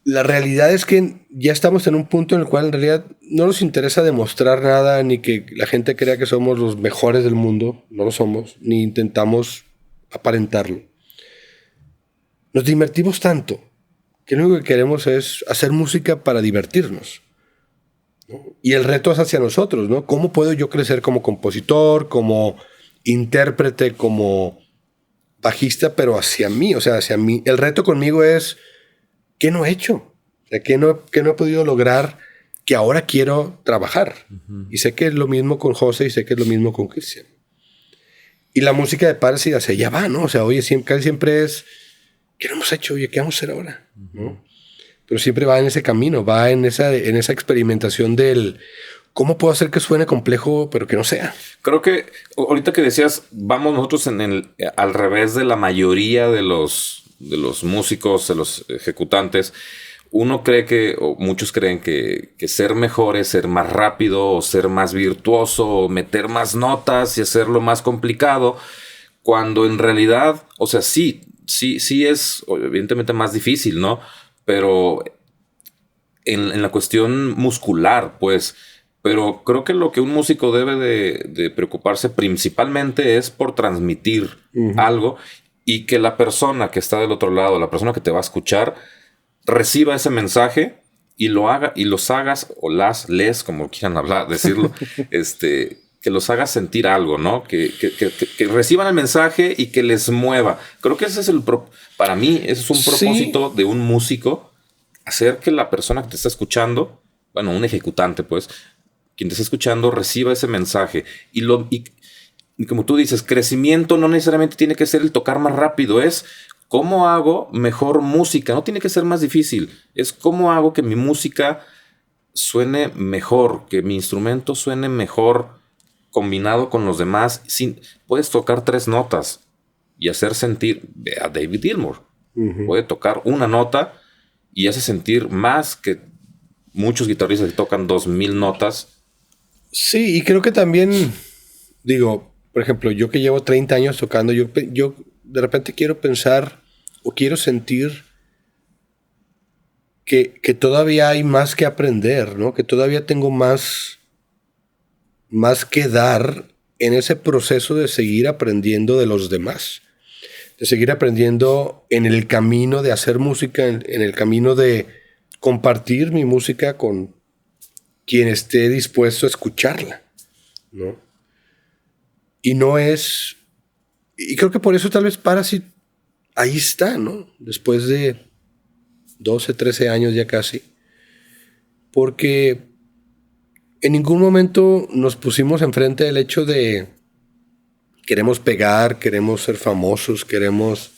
la realidad es que ya estamos en un punto en el cual en realidad no nos interesa demostrar nada ni que la gente crea que somos los mejores del mundo. No lo somos. Ni intentamos aparentarlo. Nos divertimos tanto que lo único que queremos es hacer música para divertirnos, ¿no? Y el reto es hacia nosotros, ¿no? ¿Cómo puedo yo crecer como compositor, como intérprete, como bajista, pero hacia mí? O sea, hacia mí. El reto conmigo es ¿qué no he hecho? O sea, ¿qué no he podido lograr que ahora quiero trabajar? Y sé que es lo mismo con José y sé que es lo mismo con Cristian. Y la música de Parasite hacia allá va, ¿no? O sea, oye, casi siempre es ¿qué no hemos hecho? Oye, ¿qué vamos a hacer ahora? ¿No? Pero siempre va en ese camino, va en esa experimentación del ¿cómo puedo hacer que suene complejo, pero que no sea? Creo que ahorita que decías, vamos nosotros al revés de la mayoría de los músicos, de los ejecutantes. uno cree o muchos creen que ser mejor es ser más rápido, o ser más virtuoso, o meter más notas y hacerlo más complicado, cuando en realidad, o sea, sí es evidentemente más difícil, ¿no? Pero en la cuestión muscular, pues. Pero creo que lo que un músico debe de preocuparse principalmente es por transmitir algo, y que la persona que está del otro lado, la persona que te va a escuchar, reciba ese mensaje y lo haga, y los hagas, o les, como quieran decirlo, que los hagas sentir algo, ¿no? Que reciban el mensaje y que les mueva. Creo que ese es para mí, ese es un propósito de un músico, hacer que la persona que te está escuchando, bueno, un ejecutante, pues, quien te está escuchando, reciba ese mensaje. Y como tú dices, crecimiento no necesariamente tiene que ser el tocar más rápido, es cómo hago mejor música. No tiene que ser más difícil, es cómo hago que mi música suene mejor, que mi instrumento suene mejor combinado con los demás. Puedes tocar 3 notas y hacer sentir, ve a David Gilmour, puede tocar una nota y hace sentir más que muchos guitarristas que tocan 2000 notas. Sí, y creo que también, digo, por ejemplo, yo que llevo 30 años tocando, yo de repente quiero pensar o quiero sentir que todavía hay más que aprender, ¿no? Que todavía tengo más que dar en ese proceso de seguir aprendiendo de los demás, de seguir aprendiendo en el camino de hacer música, en el camino de compartir mi música con quien esté dispuesto a escucharla, ¿no? Y creo que por eso tal vez Parasite ahí está, ¿no? Después de 12, 13 años ya casi. Porque en ningún momento nos pusimos enfrente del hecho de queremos pegar, queremos ser famosos, queremos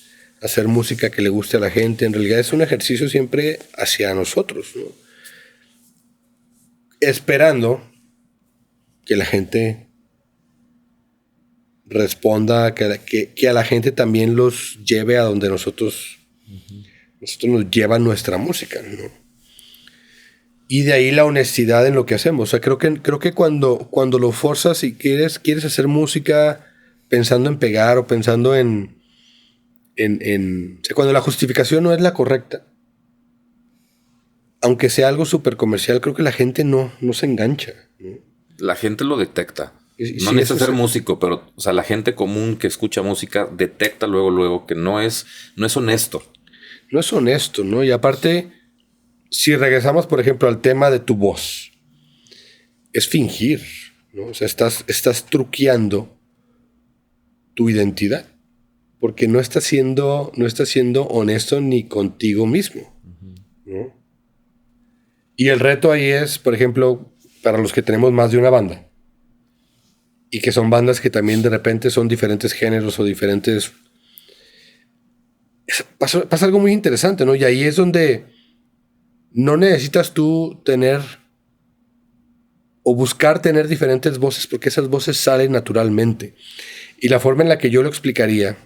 hacer música que le guste a la gente. En realidad es un ejercicio siempre hacia nosotros, ¿no? Esperando que la gente responda, que a la gente también los lleve a donde nosotros nos lleva nuestra música, ¿no? Y de ahí la honestidad en lo que hacemos. O sea, creo que cuando lo forzas y quieres hacer música pensando en pegar o pensando o sea, cuando la justificación no es la correcta, aunque sea algo súper comercial, creo que la gente no se engancha, ¿no? La gente lo detecta. No necesita ser músico, pero, o sea, la gente común que escucha música detecta luego que no es honesto. No es honesto, ¿no? Y aparte, si regresamos, por ejemplo, al tema de tu voz, es fingir, ¿no? O sea, estás truqueando tu identidad, porque no estás siendo honesto ni contigo mismo, ¿no? Y el reto ahí es, por ejemplo, para los que tenemos más de una banda, y que son bandas que también de repente son diferentes géneros o diferentes... Pasa algo muy interesante, ¿no? Y ahí es donde no necesitas tú tener o buscar tener diferentes voces, porque esas voces salen naturalmente. Y la forma en la que yo lo explicaría,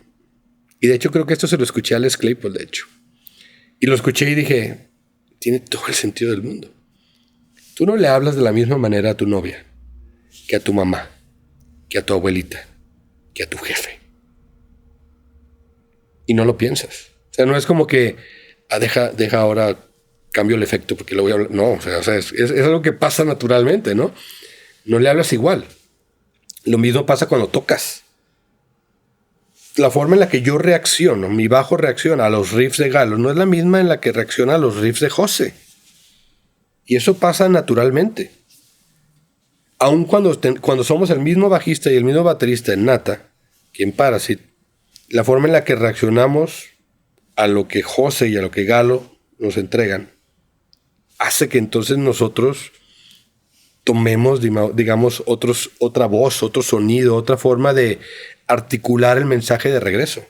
y de hecho creo que esto se lo escuché a Les Claypool, de hecho, y lo escuché y dije, tiene todo el sentido del mundo. Tú no le hablas de la misma manera a tu novia, que a tu mamá, que a tu abuelita, que a tu jefe. Y no lo piensas. O sea, no es como que deja ahora, cambio el efecto porque lo voy a hablar. No, o sea es algo que pasa naturalmente, ¿no? No le hablas igual. Lo mismo pasa cuando tocas. La forma en la que yo reacciono, mi bajo reacciona a los riffs de Galo, no es la misma en la que reacciona a los riffs de José. Y eso pasa naturalmente. Aun cuando somos el mismo bajista y el mismo baterista en Nata, que en Parasite, la forma en la que reaccionamos a lo que José y a lo que Galo nos entregan hace que entonces nosotros tomemos, digamos, otra voz, otro sonido, otra forma de articular el mensaje de regreso.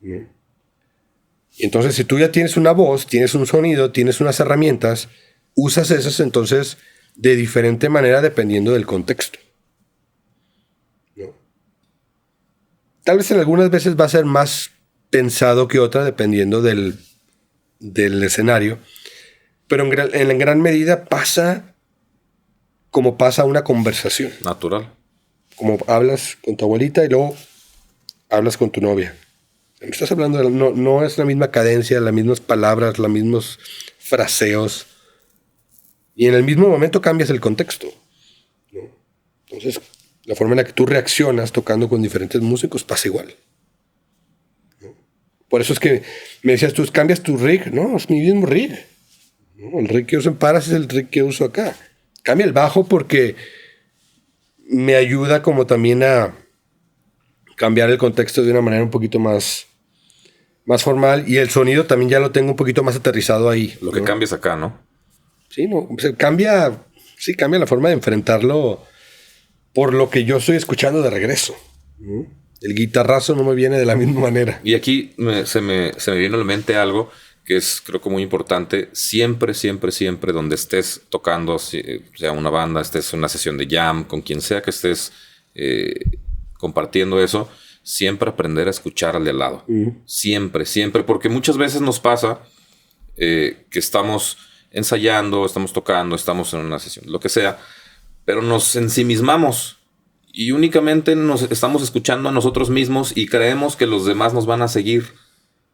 Y entonces, si tú ya tienes una voz, tienes un sonido, tienes unas herramientas, usas esas entonces de diferente manera dependiendo del contexto, ¿no? Tal vez en algunas veces va a ser más pensado que otra dependiendo del escenario, pero en gran medida pasa como pasa una conversación. Natural. Como hablas con tu abuelita y luego hablas con tu novia. Estás hablando no es la misma cadencia, las mismas palabras, los mismos fraseos. Y en el mismo momento cambias el contexto, ¿no? Entonces, la forma en la que tú reaccionas tocando con diferentes músicos pasa igual, ¿no? Por eso es que me decías tú, cambias tu rig. No, es mi mismo rig, ¿no? El rig que uso en Paras es el rig que uso acá. Cambia el bajo porque me ayuda como también a cambiar el contexto de una manera un poquito más formal, y el sonido también ya lo tengo un poquito más aterrizado ahí. Lo que ¿no? cambias acá, ¿no? Sí, no, cambia la forma de enfrentarlo por lo que yo estoy escuchando de regreso, ¿no? El guitarrazo no me viene de la misma manera. Y aquí se me viene a la mente algo que es, creo que muy importante. Siempre, siempre, siempre donde estés tocando, sea una banda, estés en una sesión de jam, con quien sea que estés compartiendo eso, siempre aprender a escuchar al de al lado. Siempre, siempre. Porque muchas veces nos pasa que estamos ensayando, estamos tocando, estamos en una sesión, lo que sea, pero nos ensimismamos y únicamente nos estamos escuchando a nosotros mismos y creemos que los demás nos van a seguir,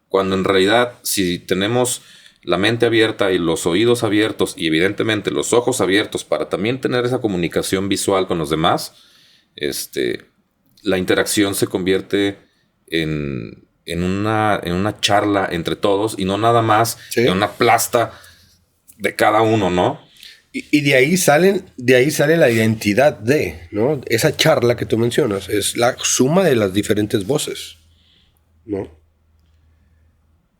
cuando en realidad, si tenemos la mente abierta y los oídos abiertos y evidentemente los ojos abiertos para también tener esa comunicación visual con los demás, la interacción se convierte en una charla entre todos y no nada más en una plasta de cada uno, ¿no? Y de ahí sale la identidad de, ¿no? Esa charla que tú mencionas es la suma de las diferentes voces, ¿no?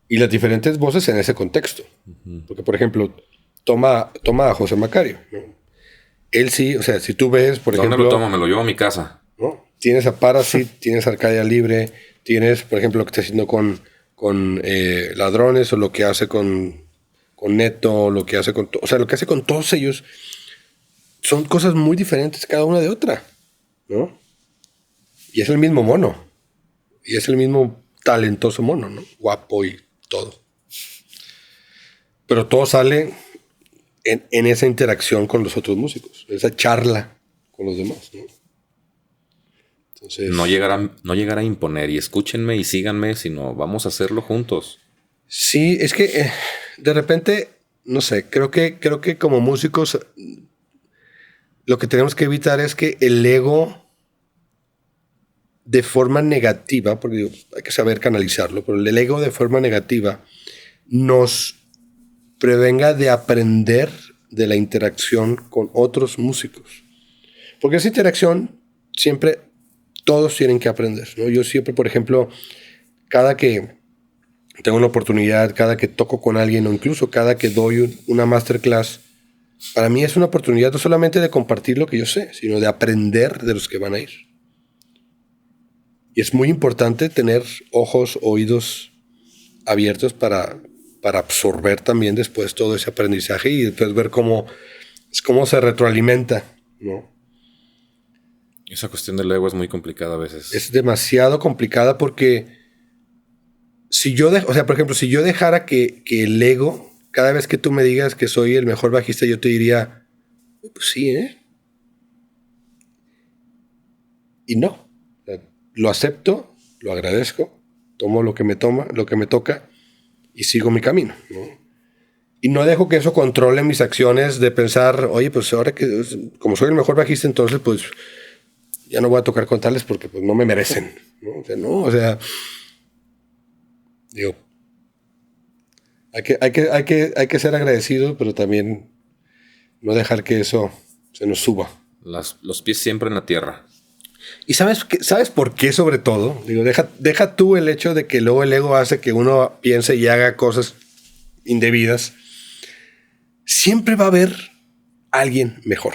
Y las diferentes voces en ese contexto. Porque, por ejemplo, toma a José Macario, ¿no? Él sí, o sea, si tú ves, por ejemplo... ¿Dónde lo tomo? Me lo llevo a mi casa. ¿No? Tienes a Parasit, tienes a Arcadia Libre, tienes, por ejemplo, lo que está haciendo con Ladrones, o lo que hace con Neto, lo que hace con... O sea, lo que hace con todos ellos son cosas muy diferentes cada una de otra, ¿no? Y es el mismo mono. Y es el mismo talentoso mono, ¿no? Guapo y todo. Pero todo sale en esa interacción con los otros músicos, esa charla con los demás, ¿no? Entonces, no llegar a imponer y escúchenme y síganme, sino vamos a hacerlo juntos. Sí, es que de repente, no sé, creo que como músicos lo que tenemos que evitar es que el ego de forma negativa, porque digo, hay que saber canalizarlo, pero el ego de forma negativa nos prevenga de aprender de la interacción con otros músicos. Porque esa interacción siempre todos tienen que aprender, ¿no? Yo siempre, por ejemplo, cada que tengo una oportunidad, cada que toco con alguien o incluso cada que doy una masterclass, para mí es una oportunidad no solamente de compartir lo que yo sé, sino de aprender de los que van a ir. Y es muy importante tener ojos, oídos abiertos para absorber también después todo ese aprendizaje y después ver cómo se retroalimenta, ¿no? Esa cuestión del ego es muy complicada a veces. Es demasiado complicada porque si yo, por ejemplo, si yo dejara que el ego, cada vez que tú me digas que soy el mejor bajista, yo te diría, pues sí, ¿eh? Y no. O sea, lo acepto, lo agradezco, tomo lo que me toca y sigo mi camino, ¿no? Y no dejo que eso controle mis acciones de pensar, oye, pues ahora que como soy el mejor bajista, entonces pues ya no voy a tocar con tales porque pues no me merecen, ¿no? Digo, hay que ser agradecido, pero también no dejar que eso se nos suba. Los pies siempre en la tierra. ¿Y sabes por qué sobre todo? Digo, deja tú el hecho de que luego el ego hace que uno piense y haga cosas indebidas. Siempre va a haber alguien mejor.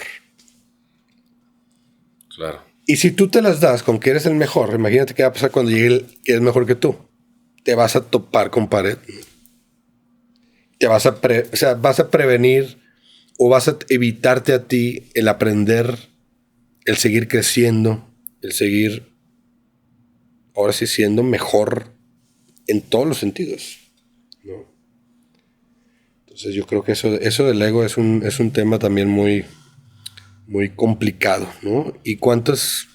Claro. Y si tú te las das con que eres el mejor, imagínate qué va a pasar cuando llegue el que es mejor que tú. Te vas a topar con pared. Te vas a prevenir o vas a evitarte a ti el aprender, el seguir creciendo, el seguir ahora sí siendo mejor en todos los sentidos, ¿no? Entonces yo creo que eso del ego es un tema también muy, muy complicado, ¿no? Y cuántas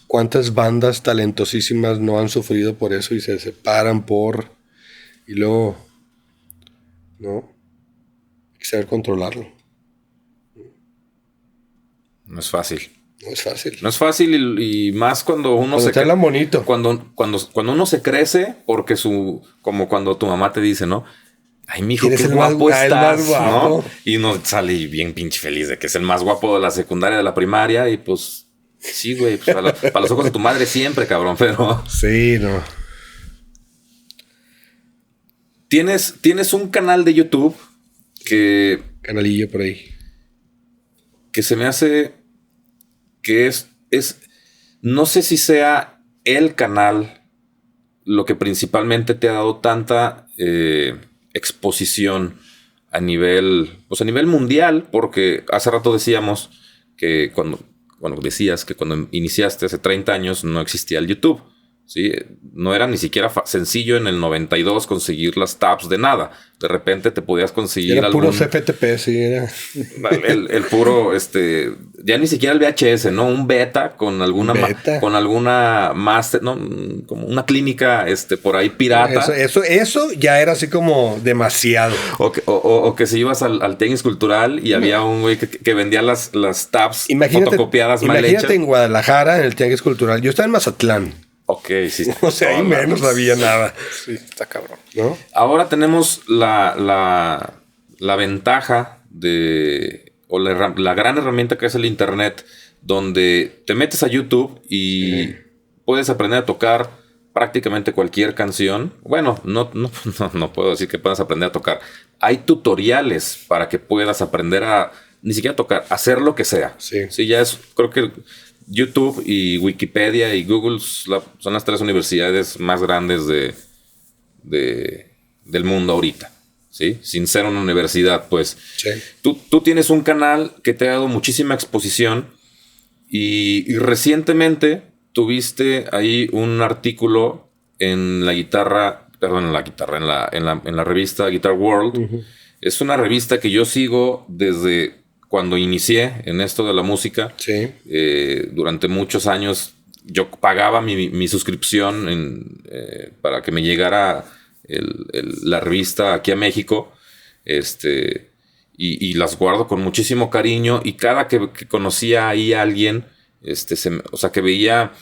bandas talentosísimas no han sufrido por eso y se separan y luego, ¿no? Hay que saber controlarlo. No es fácil. No es fácil. No es fácil y más cuando uno se habla bonito. Cuando uno se crece, porque como cuando tu mamá te dice, ¿no? Ay, mijo, qué guapo estás, ¿no? Y uno sale bien pinche feliz de que es el más guapo de la secundaria, de la primaria, y pues sí, güey, pues para los ojos de tu madre siempre, cabrón, pero... Sí, no. Tienes un canal de YouTube que... Canalillo por ahí. Que se me hace que es no sé si sea el canal lo que principalmente te ha dado tanta exposición a nivel mundial, porque hace rato decíamos que decías que cuando iniciaste hace 30 años no existía el YouTube. ¿Sí? No era ni siquiera sencillo en el 92 conseguir las tabs de nada. De repente te podías conseguir era puro CFTP, sí, era. El puro, ya ni siquiera el VHS, ¿no? Un beta con alguna master, ¿no? Como una clínica, por ahí pirata. Eso ya era así como demasiado. O que si ibas al Tianguis Cultural y había un güey que vendía las tabs fotocopiadas mal hechas. Imagínate en Guadalajara, en el Tianguis Cultural. Yo estaba en Mazatlán. Ok, sí. O sea, ahí menos había nada. Sí, está cabrón. ¿No? Ahora tenemos la ventaja o la gran herramienta que es el internet, donde te metes a YouTube y puedes aprender a tocar prácticamente cualquier canción. Bueno, no puedo decir que puedas aprender a tocar. Hay tutoriales para que puedas aprender ni siquiera a tocar, hacer lo que sea. Sí, ya creo que YouTube y Wikipedia y Google son las 3 universidades más grandes del mundo ahorita, ¿sí? Sin ser una universidad, pues. Sí. Tú tienes un canal que te ha dado muchísima exposición y recientemente tuviste ahí un artículo en la revista Guitar World. Uh-huh. Es una revista que yo sigo desde cuando inicié en esto de la música. Sí. Durante muchos años yo pagaba mi suscripción para que me llegara la revista aquí a México. Y las guardo con muchísimo cariño. Y cada que conocía ahí a alguien, que veía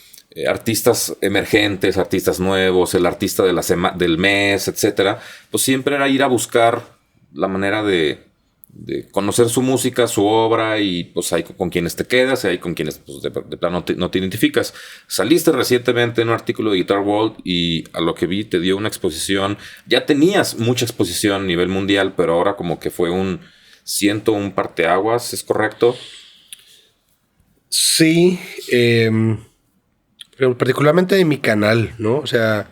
artistas emergentes, artistas nuevos, el artista de del mes, etcétera, pues siempre era ir a buscar la manera de conocer su música, su obra, y pues hay con quienes te quedas y hay con quienes pues, de plano no te identificas. Saliste recientemente en un artículo de Guitar World y a lo que vi te dio una exposición. Ya tenías mucha exposición a nivel mundial, pero ahora como que fue un parteaguas, ¿es correcto? Sí, pero particularmente de mi canal, ¿no? O sea,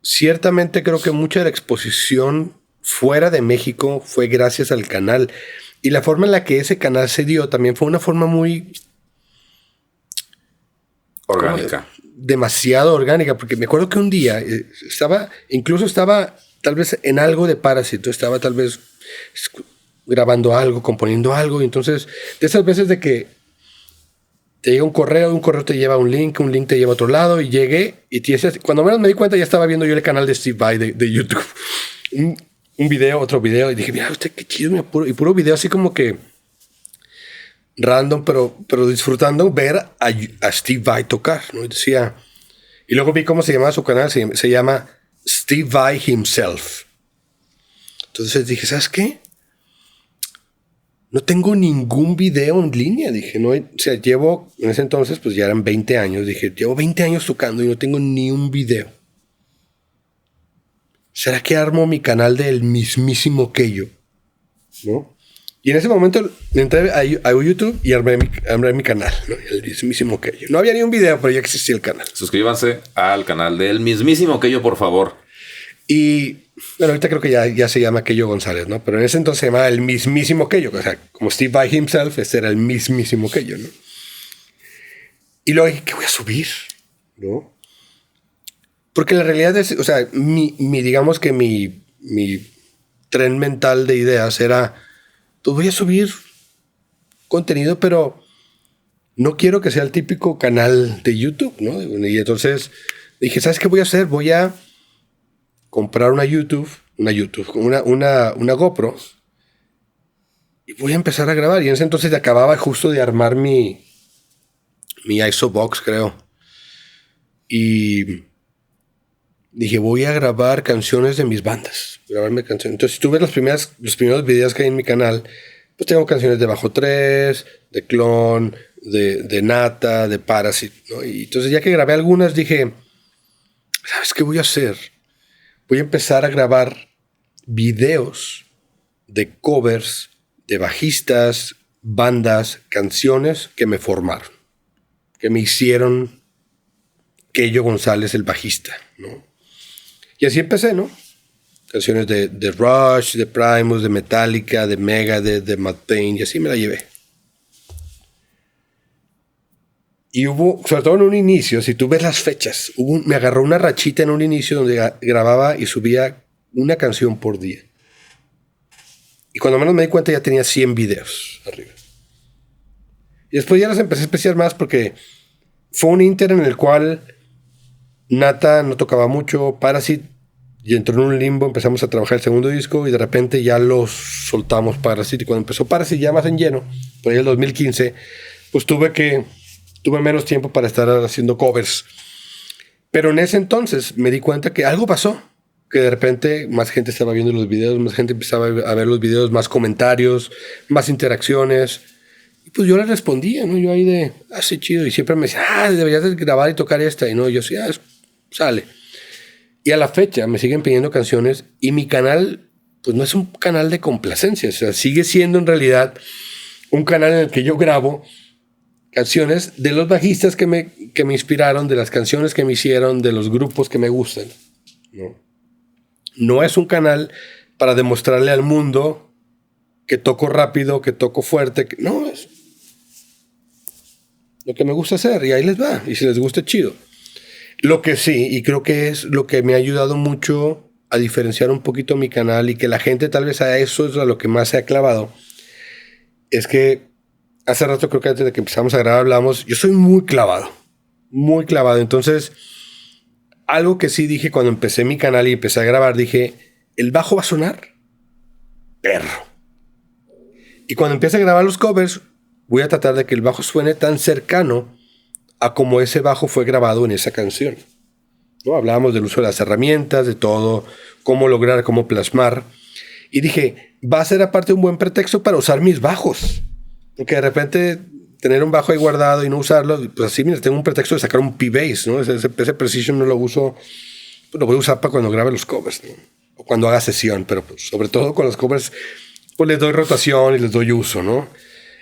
ciertamente creo que mucha de la exposición fuera de México fue gracias al canal. Y la forma en la que ese canal se dio también fue una forma muy orgánica. Demasiado orgánica, porque me acuerdo que un día estaba tal vez en algo de Parásito, estaba tal vez grabando algo, componiendo algo, y entonces de esas veces de que te llega un correo te lleva un link te lleva a otro lado, y llegué y cuando menos me di cuenta ya estaba viendo yo el canal de Steve Vai de YouTube. Un video, otro video, y dije, mira usted qué chido, y puro video así como que random, pero disfrutando ver a Steve Vai tocar, ¿no? Y luego vi cómo se llamaba su canal, se llama Steve Vai Himself. Entonces dije, ¿sabes qué? No tengo ningún video en línea, dije, no, o sea, llevo, en ese entonces, pues ya eran 20 años, dije, llevo 20 años tocando y no tengo ni un video. ¿Será que armo mi canal del mismísimo Keyo? ¿No? Y en ese momento entré a YouTube y armé mi canal, ¿no? El mismísimo Keyo. No había ni un video, pero ya existía el canal. Suscríbanse al canal del mismísimo Keyo, por favor. Y bueno, ahorita creo que ya se llama Keyo González, ¿no? Pero en ese entonces se llamaba el mismísimo Keyo. O sea, como Steve Vai Himself, este era el mismísimo Keyo, ¿no? Y luego dije, ¿qué voy a subir? ¿No? Porque la realidad es, o sea, digamos que mi tren mental de ideas era, pues voy a subir contenido, pero no quiero que sea el típico canal de YouTube, ¿no? Y entonces dije, ¿sabes qué voy a hacer? Voy a comprar una GoPro y voy a empezar a grabar. Y en ese entonces acababa justo de armar mi ISObox, creo. Y dije, voy a grabar canciones de mis bandas. Grabarme canciones. Entonces, si tú ves los primeros videos que hay en mi canal, pues tengo canciones de Bajo 3, de Clon, de Nata, de Parasite, ¿no? Y entonces, ya que grabé algunas, dije, ¿sabes qué voy a hacer? Voy a empezar a grabar videos de covers de bajistas, bandas, canciones que me formaron, que me hicieron Kello González el bajista, ¿no? Y así empecé, ¿no? Canciones de Rush, de Primus, de Metallica, de Megadeth, de Matt Payne, y así me la llevé. Y hubo, sobre todo en un inicio, si tú ves las fechas, me agarró una rachita en un inicio donde grababa y subía una canción por día. Y cuando menos me di cuenta ya tenía 100 videos arriba. Y después ya las empecé a especiar más porque fue un inter en el cual Nata no tocaba mucho, Parasite y entró en un limbo, empezamos a trabajar el segundo disco y de repente ya los soltamos Parasite. Y cuando empezó Parasite ya más en lleno, por ahí el 2015, pues tuve menos tiempo para estar haciendo covers. Pero en ese entonces me di cuenta que algo pasó, que de repente más gente estaba viendo los videos, más gente empezaba a ver los videos, más comentarios, más interacciones. Y pues yo le respondía, ¿no? Yo ahí de, sí, chido. Y siempre me decía, deberías de grabar y tocar esta. Y no, yo sí, sale. Y a la fecha me siguen pidiendo canciones y mi canal, pues no es un canal de complacencia. O sea, sigue siendo en realidad un canal en el que yo grabo canciones de los bajistas que me inspiraron, de las canciones que me hicieron, de los grupos que me gustan, ¿no? No es un canal para demostrarle al mundo que toco rápido, que toco fuerte. No, es lo que me gusta hacer y ahí les va. Y si les gusta, chido. Lo que sí, y creo que es lo que me ha ayudado mucho a diferenciar un poquito mi canal y que la gente tal vez a eso es a lo que más se ha clavado, es que hace rato, creo que antes de que empezamos a grabar hablamos, yo soy muy clavado. Muy clavado. Entonces, algo que sí dije cuando empecé mi canal y empecé a grabar, dije, el bajo va a sonar perro. Y cuando empiece a grabar los covers, voy a tratar de que el bajo suene tan cercano a como ese bajo fue grabado en esa canción, ¿no? Hablábamos del uso de las herramientas, de todo, cómo lograr, cómo plasmar. Y dije, va a ser aparte un buen pretexto para usar mis bajos. Porque de repente tener un bajo ahí guardado y no usarlo, pues así, mira, tengo un pretexto de sacar un P-Bass, ¿no? Ese Precision no lo uso, pues lo voy a usar para cuando grabe los covers, ¿no? O cuando haga sesión, pero pues, sobre todo con los covers, pues les doy rotación y les doy uso, ¿no?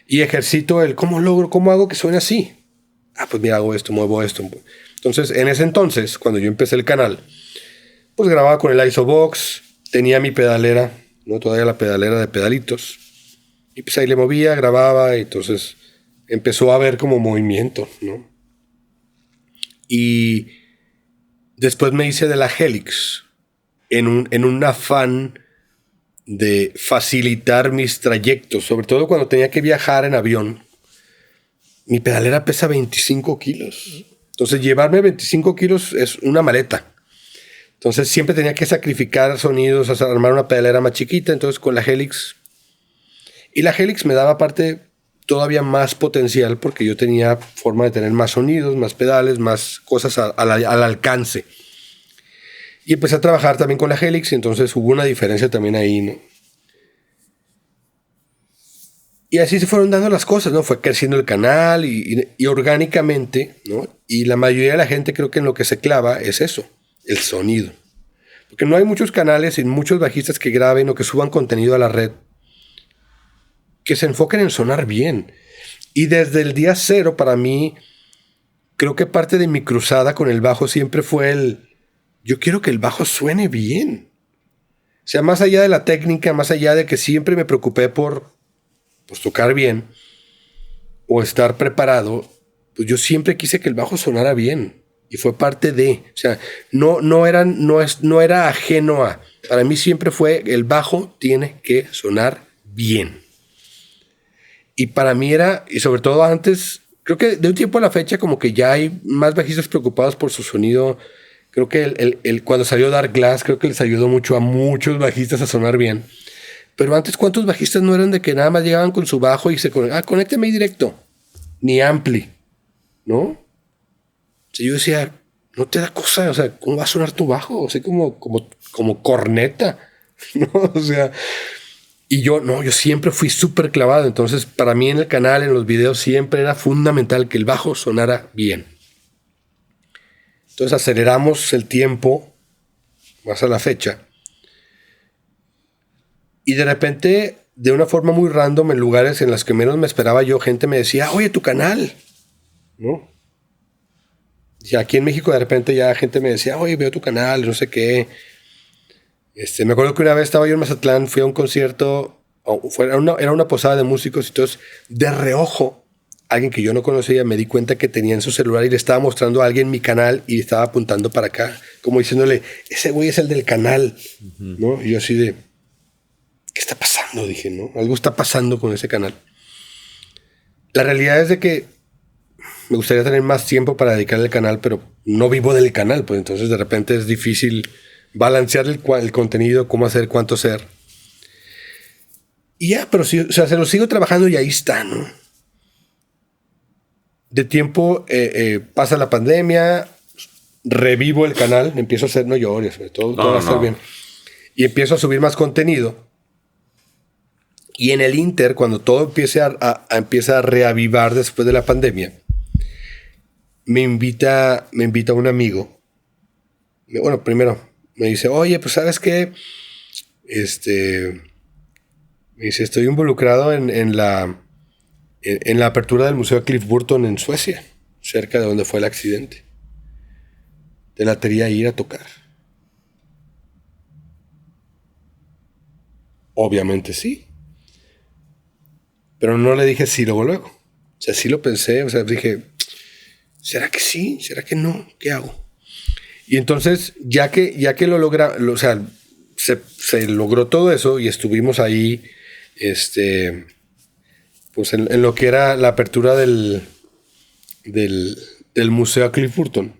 Y ejercito cómo hago que suene así. Pues mira, hago esto, muevo esto. Entonces, en ese entonces, cuando yo empecé el canal, pues grababa con el ISObox, tenía mi pedalera, ¿no? Todavía la pedalera de pedalitos. Y pues ahí le movía, grababa, y entonces empezó a haber como movimiento, ¿no? Y después me hice de la Helix en un afán de facilitar mis trayectos, sobre todo cuando tenía que viajar en avión. Mi pedalera pesa 25 kilos. Entonces, llevarme 25 kilos es una maleta. Entonces, siempre tenía que sacrificar sonidos, armar una pedalera más chiquita. Entonces, con la Helix. Y la Helix me daba aparte todavía más potencial porque yo tenía forma de tener más sonidos, más pedales, más cosas al alcance. Y empecé a trabajar también con la Helix y entonces hubo una diferencia también ahí, ¿no? Y así se fueron dando las cosas, ¿no? Fue creciendo el canal y orgánicamente, ¿no? Y la mayoría de la gente creo que en lo que se clava es eso, el sonido. Porque no hay muchos canales y muchos bajistas que graben o que suban contenido a la red que se enfoquen en sonar bien. Y desde el día cero, para mí, creo que parte de mi cruzada con el bajo siempre fue yo quiero que el bajo suene bien. O sea, más allá de la técnica, más allá de que siempre me preocupé por pues tocar bien o estar preparado, pues yo siempre quise que el bajo sonara bien. y fue parte de, o sea, no era ajeno a. Para mí siempre fue el bajo tiene que sonar bien. Y para mí era, y sobre todo antes, creo que de un tiempo a la fecha como que ya hay más bajistas preocupados por su sonido. Creo que cuando salió Dark Glass, creo que les ayudó mucho a muchos bajistas a sonar bien. Pero antes, ¿cuántos bajistas no eran de que nada más llegaban con su bajo y se conectaban? Conéctame ahí directo. Ni ampli, ¿no? O sea, yo decía, no te da cosa, o sea, ¿cómo va a sonar tu bajo? O sea, como corneta, ¿no? O sea, y yo siempre fui súper clavado. Entonces, para mí en el canal, en los videos, siempre era fundamental que el bajo sonara bien. Entonces aceleramos el tiempo más a la fecha. Y de repente, de una forma muy random, en lugares en los que menos me esperaba yo, gente me decía, oye, tu canal, ¿no? Y aquí en México de repente ya gente me decía, oye, veo tu canal, no sé qué. Me acuerdo que una vez estaba yo en Mazatlán, fui a un concierto, era una posada de músicos, y entonces de reojo, alguien que yo no conocía, me di cuenta que tenía en su celular y le estaba mostrando a alguien mi canal y estaba apuntando para acá, como diciéndole, ese güey es el del canal, ¿no? Y yo así de, ¿qué está pasando? Dije, ¿no? Algo está pasando con ese canal. La realidad es de que me gustaría tener más tiempo para dedicarle al canal, pero no vivo del canal, pues entonces de repente es difícil balancear el contenido, cómo hacer, cuánto hacer. Y ya, pero sí, o sea, se lo sigo trabajando y ahí está, ¿no? De tiempo pasa la pandemia, revivo el canal, empiezo a hacer, no llores, todo va a estar bien. Y empiezo a subir más contenido. Y en el Inter, cuando todo empieza a reavivar después de la pandemia, me invita un amigo. Bueno, primero me dice, oye, pues ¿sabes qué? Me dice, estoy involucrado en la apertura del Museo Cliff Burton en Suecia, cerca de donde fue el accidente. Te latería ir a tocar. Obviamente sí. Pero no le dije sí luego. O sea, sí lo pensé. O sea, dije, ¿será que sí? ¿Será que no? ¿Qué hago? Y entonces, ya que lo logra, o sea, se logró todo eso y estuvimos ahí, pues en lo que era la apertura del Museo Cliff Burton.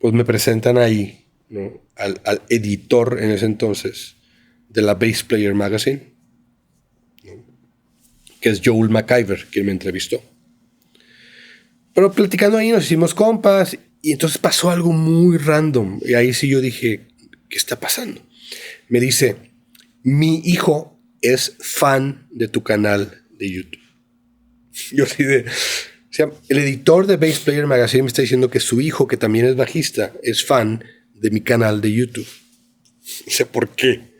Pues me presentan ahí, ¿no? Al editor en ese entonces de la Bass Player Magazine, ¿no? Que es Joel McIver, quien me entrevistó. Pero platicando ahí nos hicimos compas y entonces pasó algo muy random. Y ahí sí yo dije, ¿qué está pasando? Me dice, mi hijo es fan de tu canal de YouTube. Yo así de... O sea, el editor de Bass Player Magazine me está diciendo que su hijo, que también es bajista, es fan de mi canal de YouTube. No sé por qué.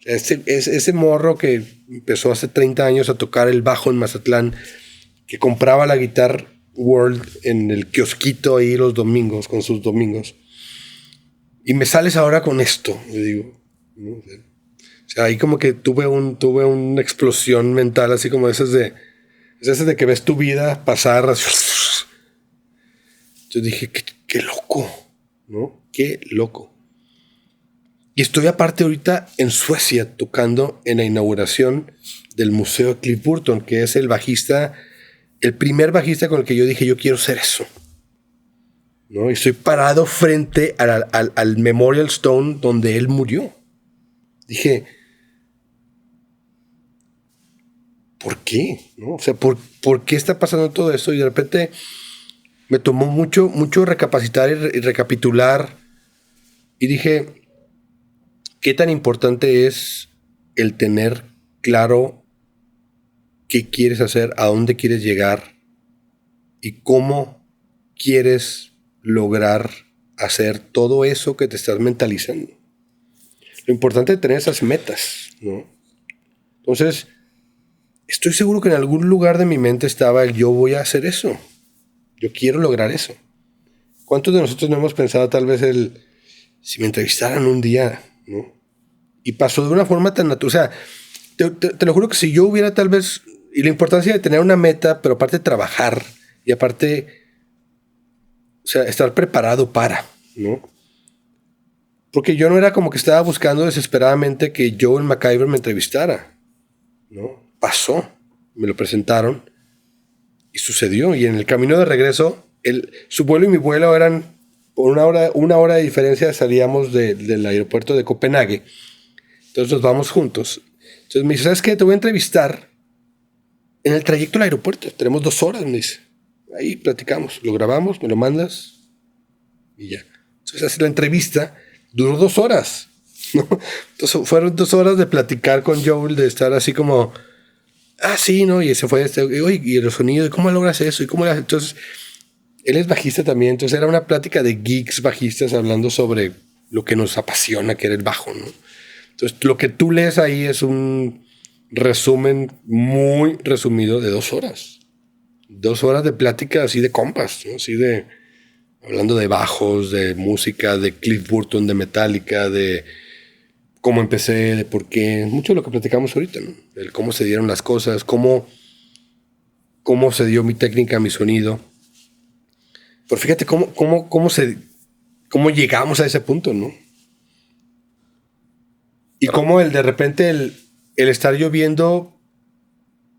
Ese morro que empezó hace 30 años a tocar el bajo en Mazatlán, que compraba la Guitar World en el kiosquito ahí los domingos, con sus domingos. Y me sales ahora con esto. Le digo, ¿no? O sea, ahí como que tuve una explosión mental, así como esas de que ves tu vida pasar. Yo dije, qué loco, ¿no? Qué loco. Y estoy aparte ahorita en Suecia tocando en la inauguración del Museo Cliff Burton, que es el primer bajista con el que yo dije, yo quiero ser eso, ¿no? Y estoy parado frente al Memorial Stone donde él murió. Dije, ¿por qué? ¿No? O sea, ¿por qué está pasando todo esto? Y de repente me tomó mucho recapacitar y recapitular. Y dije, ¿qué tan importante es el tener claro qué quieres hacer, a dónde quieres llegar y cómo quieres lograr hacer todo eso que te estás mentalizando? Lo importante es tener esas metas, ¿no? Entonces, estoy seguro que en algún lugar de mi mente estaba el yo voy a hacer eso. Yo quiero lograr eso. ¿Cuántos de nosotros no hemos pensado tal vez si me entrevistaran un día, ¿no? Y pasó de una forma tan natural. O sea, te lo juro que si yo hubiera tal vez... Y la importancia de tener una meta, pero aparte de trabajar Y aparte, o sea, estar preparado para, ¿no? Porque yo no era como que estaba buscando desesperadamente que Joel McIver me entrevistara, ¿no? Pasó, me lo presentaron y sucedió. Y en el camino de regreso, su vuelo y mi vuelo eran por una hora de diferencia. Salíamos del aeropuerto de Copenhague. Entonces nos vamos juntos. Entonces me dice, ¿sabes qué? Te voy a entrevistar en el trayecto al aeropuerto. Tenemos 2 horas, me dice. Ahí platicamos, lo grabamos, me lo mandas y ya. Entonces hace la entrevista, duró 2 horas, ¿no? Entonces fueron 2 horas de platicar con Joel, de estar así como, sí, ¿no? Y se fue, oye, y el sonido, ¿y cómo logras eso? ¿Y cómo lo haces? Entonces, él es bajista también, entonces era una plática de geeks bajistas hablando sobre lo que nos apasiona, que era el bajo, ¿no? Entonces, lo que tú lees ahí es un resumen muy resumido de 2 horas. 2 horas de plática así de compas, ¿no? Así de hablando de bajos, de música, de Cliff Burton, de Metallica, de cómo empecé, de por qué, mucho de lo que platicamos ahorita, ¿no? El cómo se dieron las cosas, cómo se dio mi técnica, mi sonido. Pero fíjate cómo llegamos a ese punto, ¿no? Y cómo de repente el estar yo viendo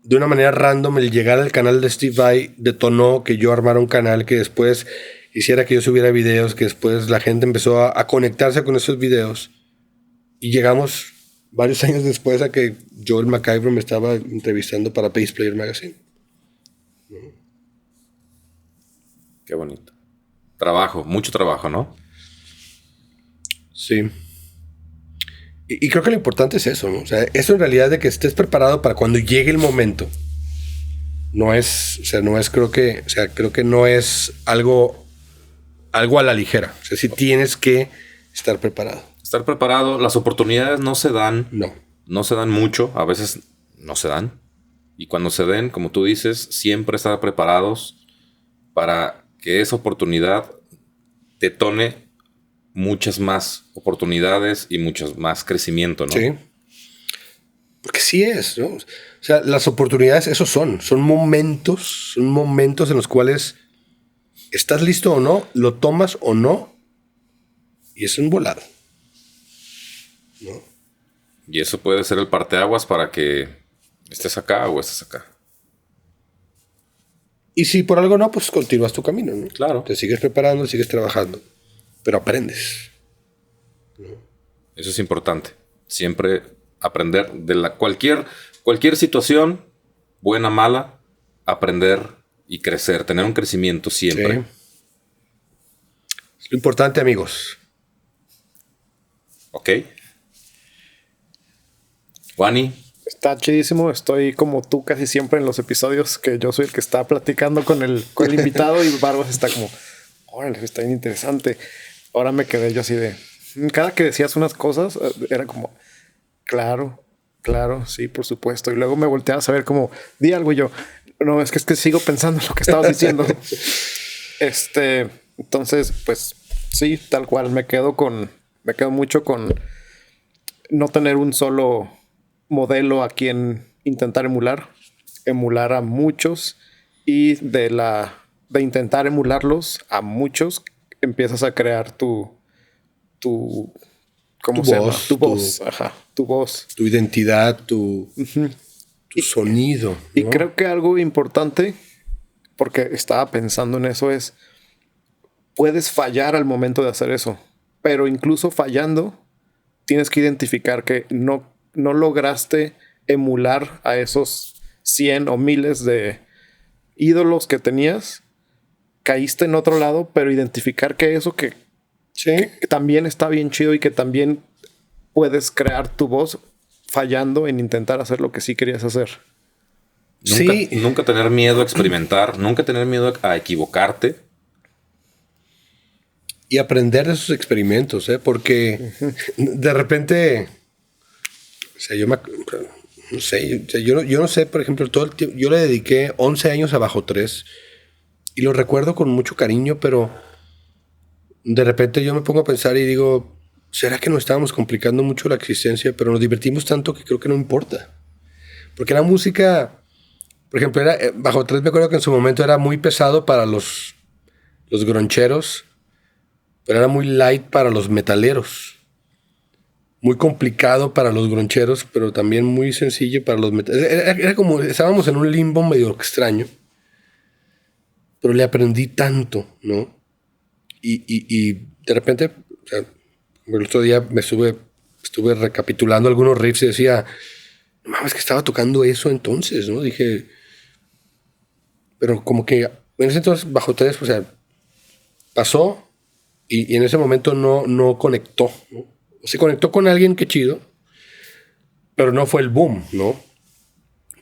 de una manera random, el llegar al canal de Steve Vai detonó que yo armara un canal que después hiciera que yo subiera videos, que después la gente empezó a conectarse con esos videos. Y llegamos varios años después a que Joel McIver me estaba entrevistando para Bass Player Magazine. Qué bonito. Trabajo, mucho trabajo, ¿no? Sí. Y creo que lo importante es eso, ¿no? O sea, eso en realidad de que estés preparado para cuando llegue el momento. Creo que no es algo a la ligera. O sea, sí tienes que estar preparado. Estar preparado, las oportunidades no se dan. No se dan mucho, a veces no se dan. Y cuando se den, como tú dices, siempre estar preparados para que esa oportunidad detone muchas más oportunidades y mucho más crecimiento, ¿no? Sí. Porque sí es, ¿no? O sea, las oportunidades, esos son momentos en los cuales estás listo o no, lo tomas o no, y es un volado, ¿no? Y eso puede ser el parteaguas para que estés acá o estés acá. Y si por algo no, pues continúas tu camino, ¿no? Claro. Te sigues preparando, sigues trabajando, pero aprendes, ¿no? Eso es importante. Siempre aprender de cualquier situación, buena, mala, aprender y crecer, tener un crecimiento siempre. Sí. Es lo importante, amigos. Ok. Wani. Está chidísimo. Estoy como tú casi siempre en los episodios que yo soy el que está platicando con el invitado y Barbas está como, órale, está bien interesante. Ahora me quedé yo así de, cada que decías unas cosas era como, claro, sí, por supuesto. Y luego me volteaba a saber como, di algo y yo, no, es que sigo pensando en lo que estabas diciendo. Entonces, pues sí, tal cual. Me quedo mucho con no tener un solo modelo a quien intentar emular a muchos, y de intentar emularlos a muchos empiezas a crear tu voz, tu identidad, tu sonido, ¿no? Y creo que algo importante, porque estaba pensando en eso, es puedes fallar al momento de hacer eso, pero incluso fallando tienes que identificar que no lograste emular a esos 100 o miles de ídolos que tenías. Caíste en otro lado, pero identificar que eso que también está bien chido y que también puedes crear tu voz fallando en intentar hacer lo que sí querías hacer. Nunca tener miedo a experimentar, nunca tener miedo a equivocarte. Y aprender de esos experimentos, porque de repente, o sea, yo no sé, por ejemplo, todo el tiempo, yo le dediqué 11 años a Bajo 3 y lo recuerdo con mucho cariño, pero de repente yo me pongo a pensar y digo, ¿será que nos estábamos complicando mucho la existencia? Pero nos divertimos tanto que creo que no importa. Porque la música, Por ejemplo, Bajo 3 me acuerdo que en su momento era muy pesado para los groncheros, pero era muy light para los metaleros. Muy complicado para los groncheros, pero también muy sencillo para los metaleros. Era como, estábamos en un limbo medio extraño, pero le aprendí tanto, ¿no? Y de repente, o sea, el otro día estuve recapitulando algunos riffs y decía, no mames, que estaba tocando eso entonces, ¿no? Dije, pero como que en ese entonces Bajo 3, o sea, pasó y en ese momento no conectó, ¿no? Se conectó con alguien, qué chido, pero no fue el boom, ¿no?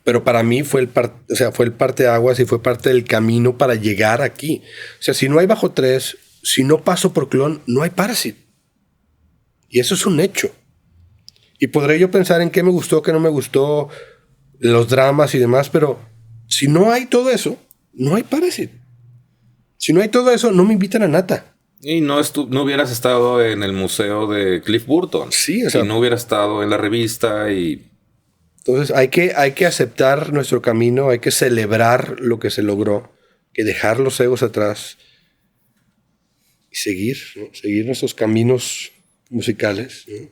Pero para mí fue el parteaguas y fue parte del camino para llegar aquí. O sea, si no hay Bajo 3, si no paso por Clon, no hay Parasite. Y eso es un hecho. Y podré yo pensar en qué me gustó, qué no me gustó, los dramas y demás, pero si no hay todo eso, no hay Parasite. Si no hay todo eso, no me invitan a nata. Y no hubieras estado en el museo de Cliff Burton. Sí, o sea, si no hubieras estado en la revista y... Entonces hay que aceptar nuestro camino, hay que celebrar lo que se logró, que dejar los egos atrás y seguir, ¿no? Seguir nuestros caminos musicales, ¿no?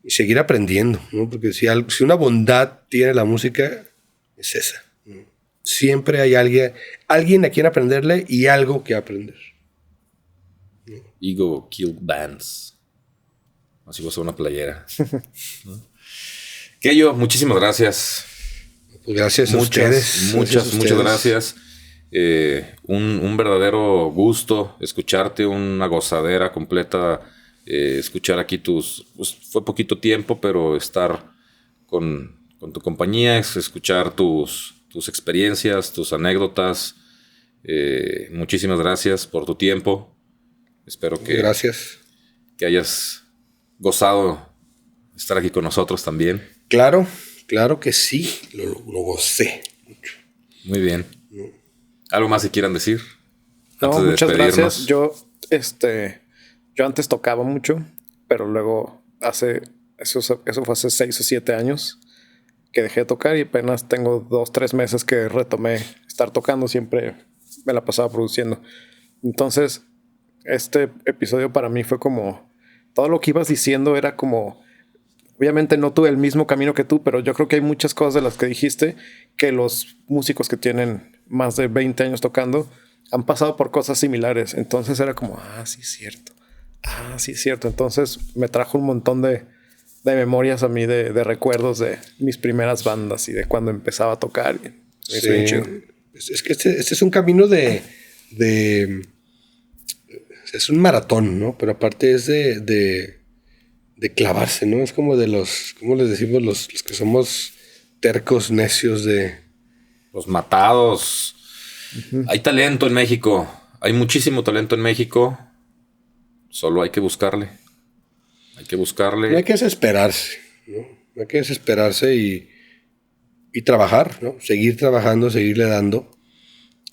Y seguir aprendiendo, ¿no? Porque si una bondad tiene la música, es esa, ¿no? Siempre hay alguien a quien aprenderle y algo que aprender. Ego Killed Bands. Así va a ser una playera. Keyo, muchísimas gracias. Pues gracias a ustedes. Muchas gracias. Un verdadero gusto escucharte, una gozadera completa. Escuchar aquí pues, fue poquito tiempo, pero estar con tu compañía, escuchar tus experiencias, tus anécdotas. Muchísimas gracias por tu tiempo. Espero que hayas gozado estar aquí con nosotros también. Claro que sí, lo gocé mucho. Muy bien. ¿Algo más que quieran decir? No, muchas gracias. Yo antes tocaba mucho, pero luego eso fue hace 6 o 7 años que dejé de tocar y apenas tengo 2-3 meses que retomé estar tocando. Siempre me la pasaba produciendo. Entonces, este episodio para mí fue como... Todo lo que ibas diciendo era como... Obviamente no tuve el mismo camino que tú, pero yo creo que hay muchas cosas de las que dijiste que los músicos que tienen más de 20 años tocando han pasado por cosas similares. Entonces era como, sí es cierto. Entonces me trajo un montón de memorias a mí, de recuerdos de mis primeras bandas y de cuando empezaba a tocar. Sí. Es que este es un camino de es un maratón, ¿no? Pero aparte es de clavarse, ¿no? Es como de los, ¿cómo les decimos? Los que somos tercos, necios de... Los matados. Uh-huh. Hay talento en México. Hay muchísimo talento en México. Solo hay que buscarle. No hay que desesperarse, ¿no? No hay que desesperarse y trabajar, ¿no? Seguir trabajando, seguirle dando.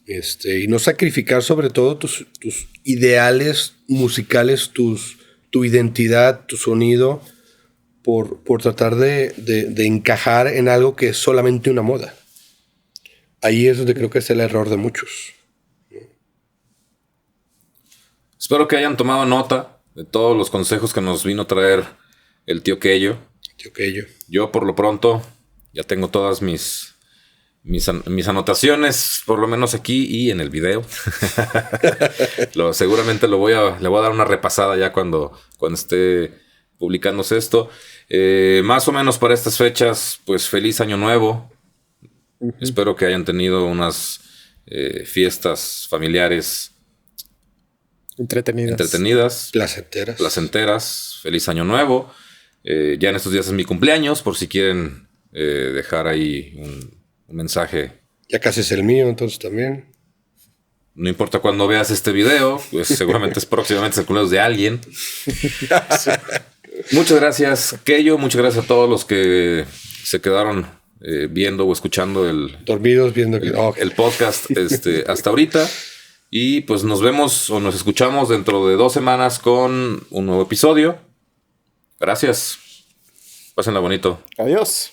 Y no sacrificar sobre todo tus ideales musicales, tu identidad, tu sonido, por tratar de encajar en algo que es solamente una moda. Ahí es donde creo que es el error de muchos. Espero que hayan tomado nota de todos los consejos que nos vino a traer el tío Keyo. Yo, por lo pronto, ya tengo todas mis anotaciones, por lo menos aquí y en el video. Seguramente le voy a dar una repasada ya cuando esté publicándose esto. Más o menos para estas fechas, pues feliz año nuevo. Uh-huh. Espero que hayan tenido unas fiestas familiares entretenidas, placenteras. Feliz año nuevo. Ya en estos días es mi cumpleaños, por si quieren dejar ahí un mensaje. Ya casi es el mío, entonces también. No importa cuando veas este video, pues seguramente es próximamente el cumpleaños de alguien. Sí. Muchas gracias, Keyo. Muchas gracias a todos los que se quedaron viendo o escuchando dormidos viendo el podcast hasta ahorita. Y pues nos vemos o nos escuchamos dentro de 2 semanas con un nuevo episodio. Gracias. Pásenla bonito. Adiós.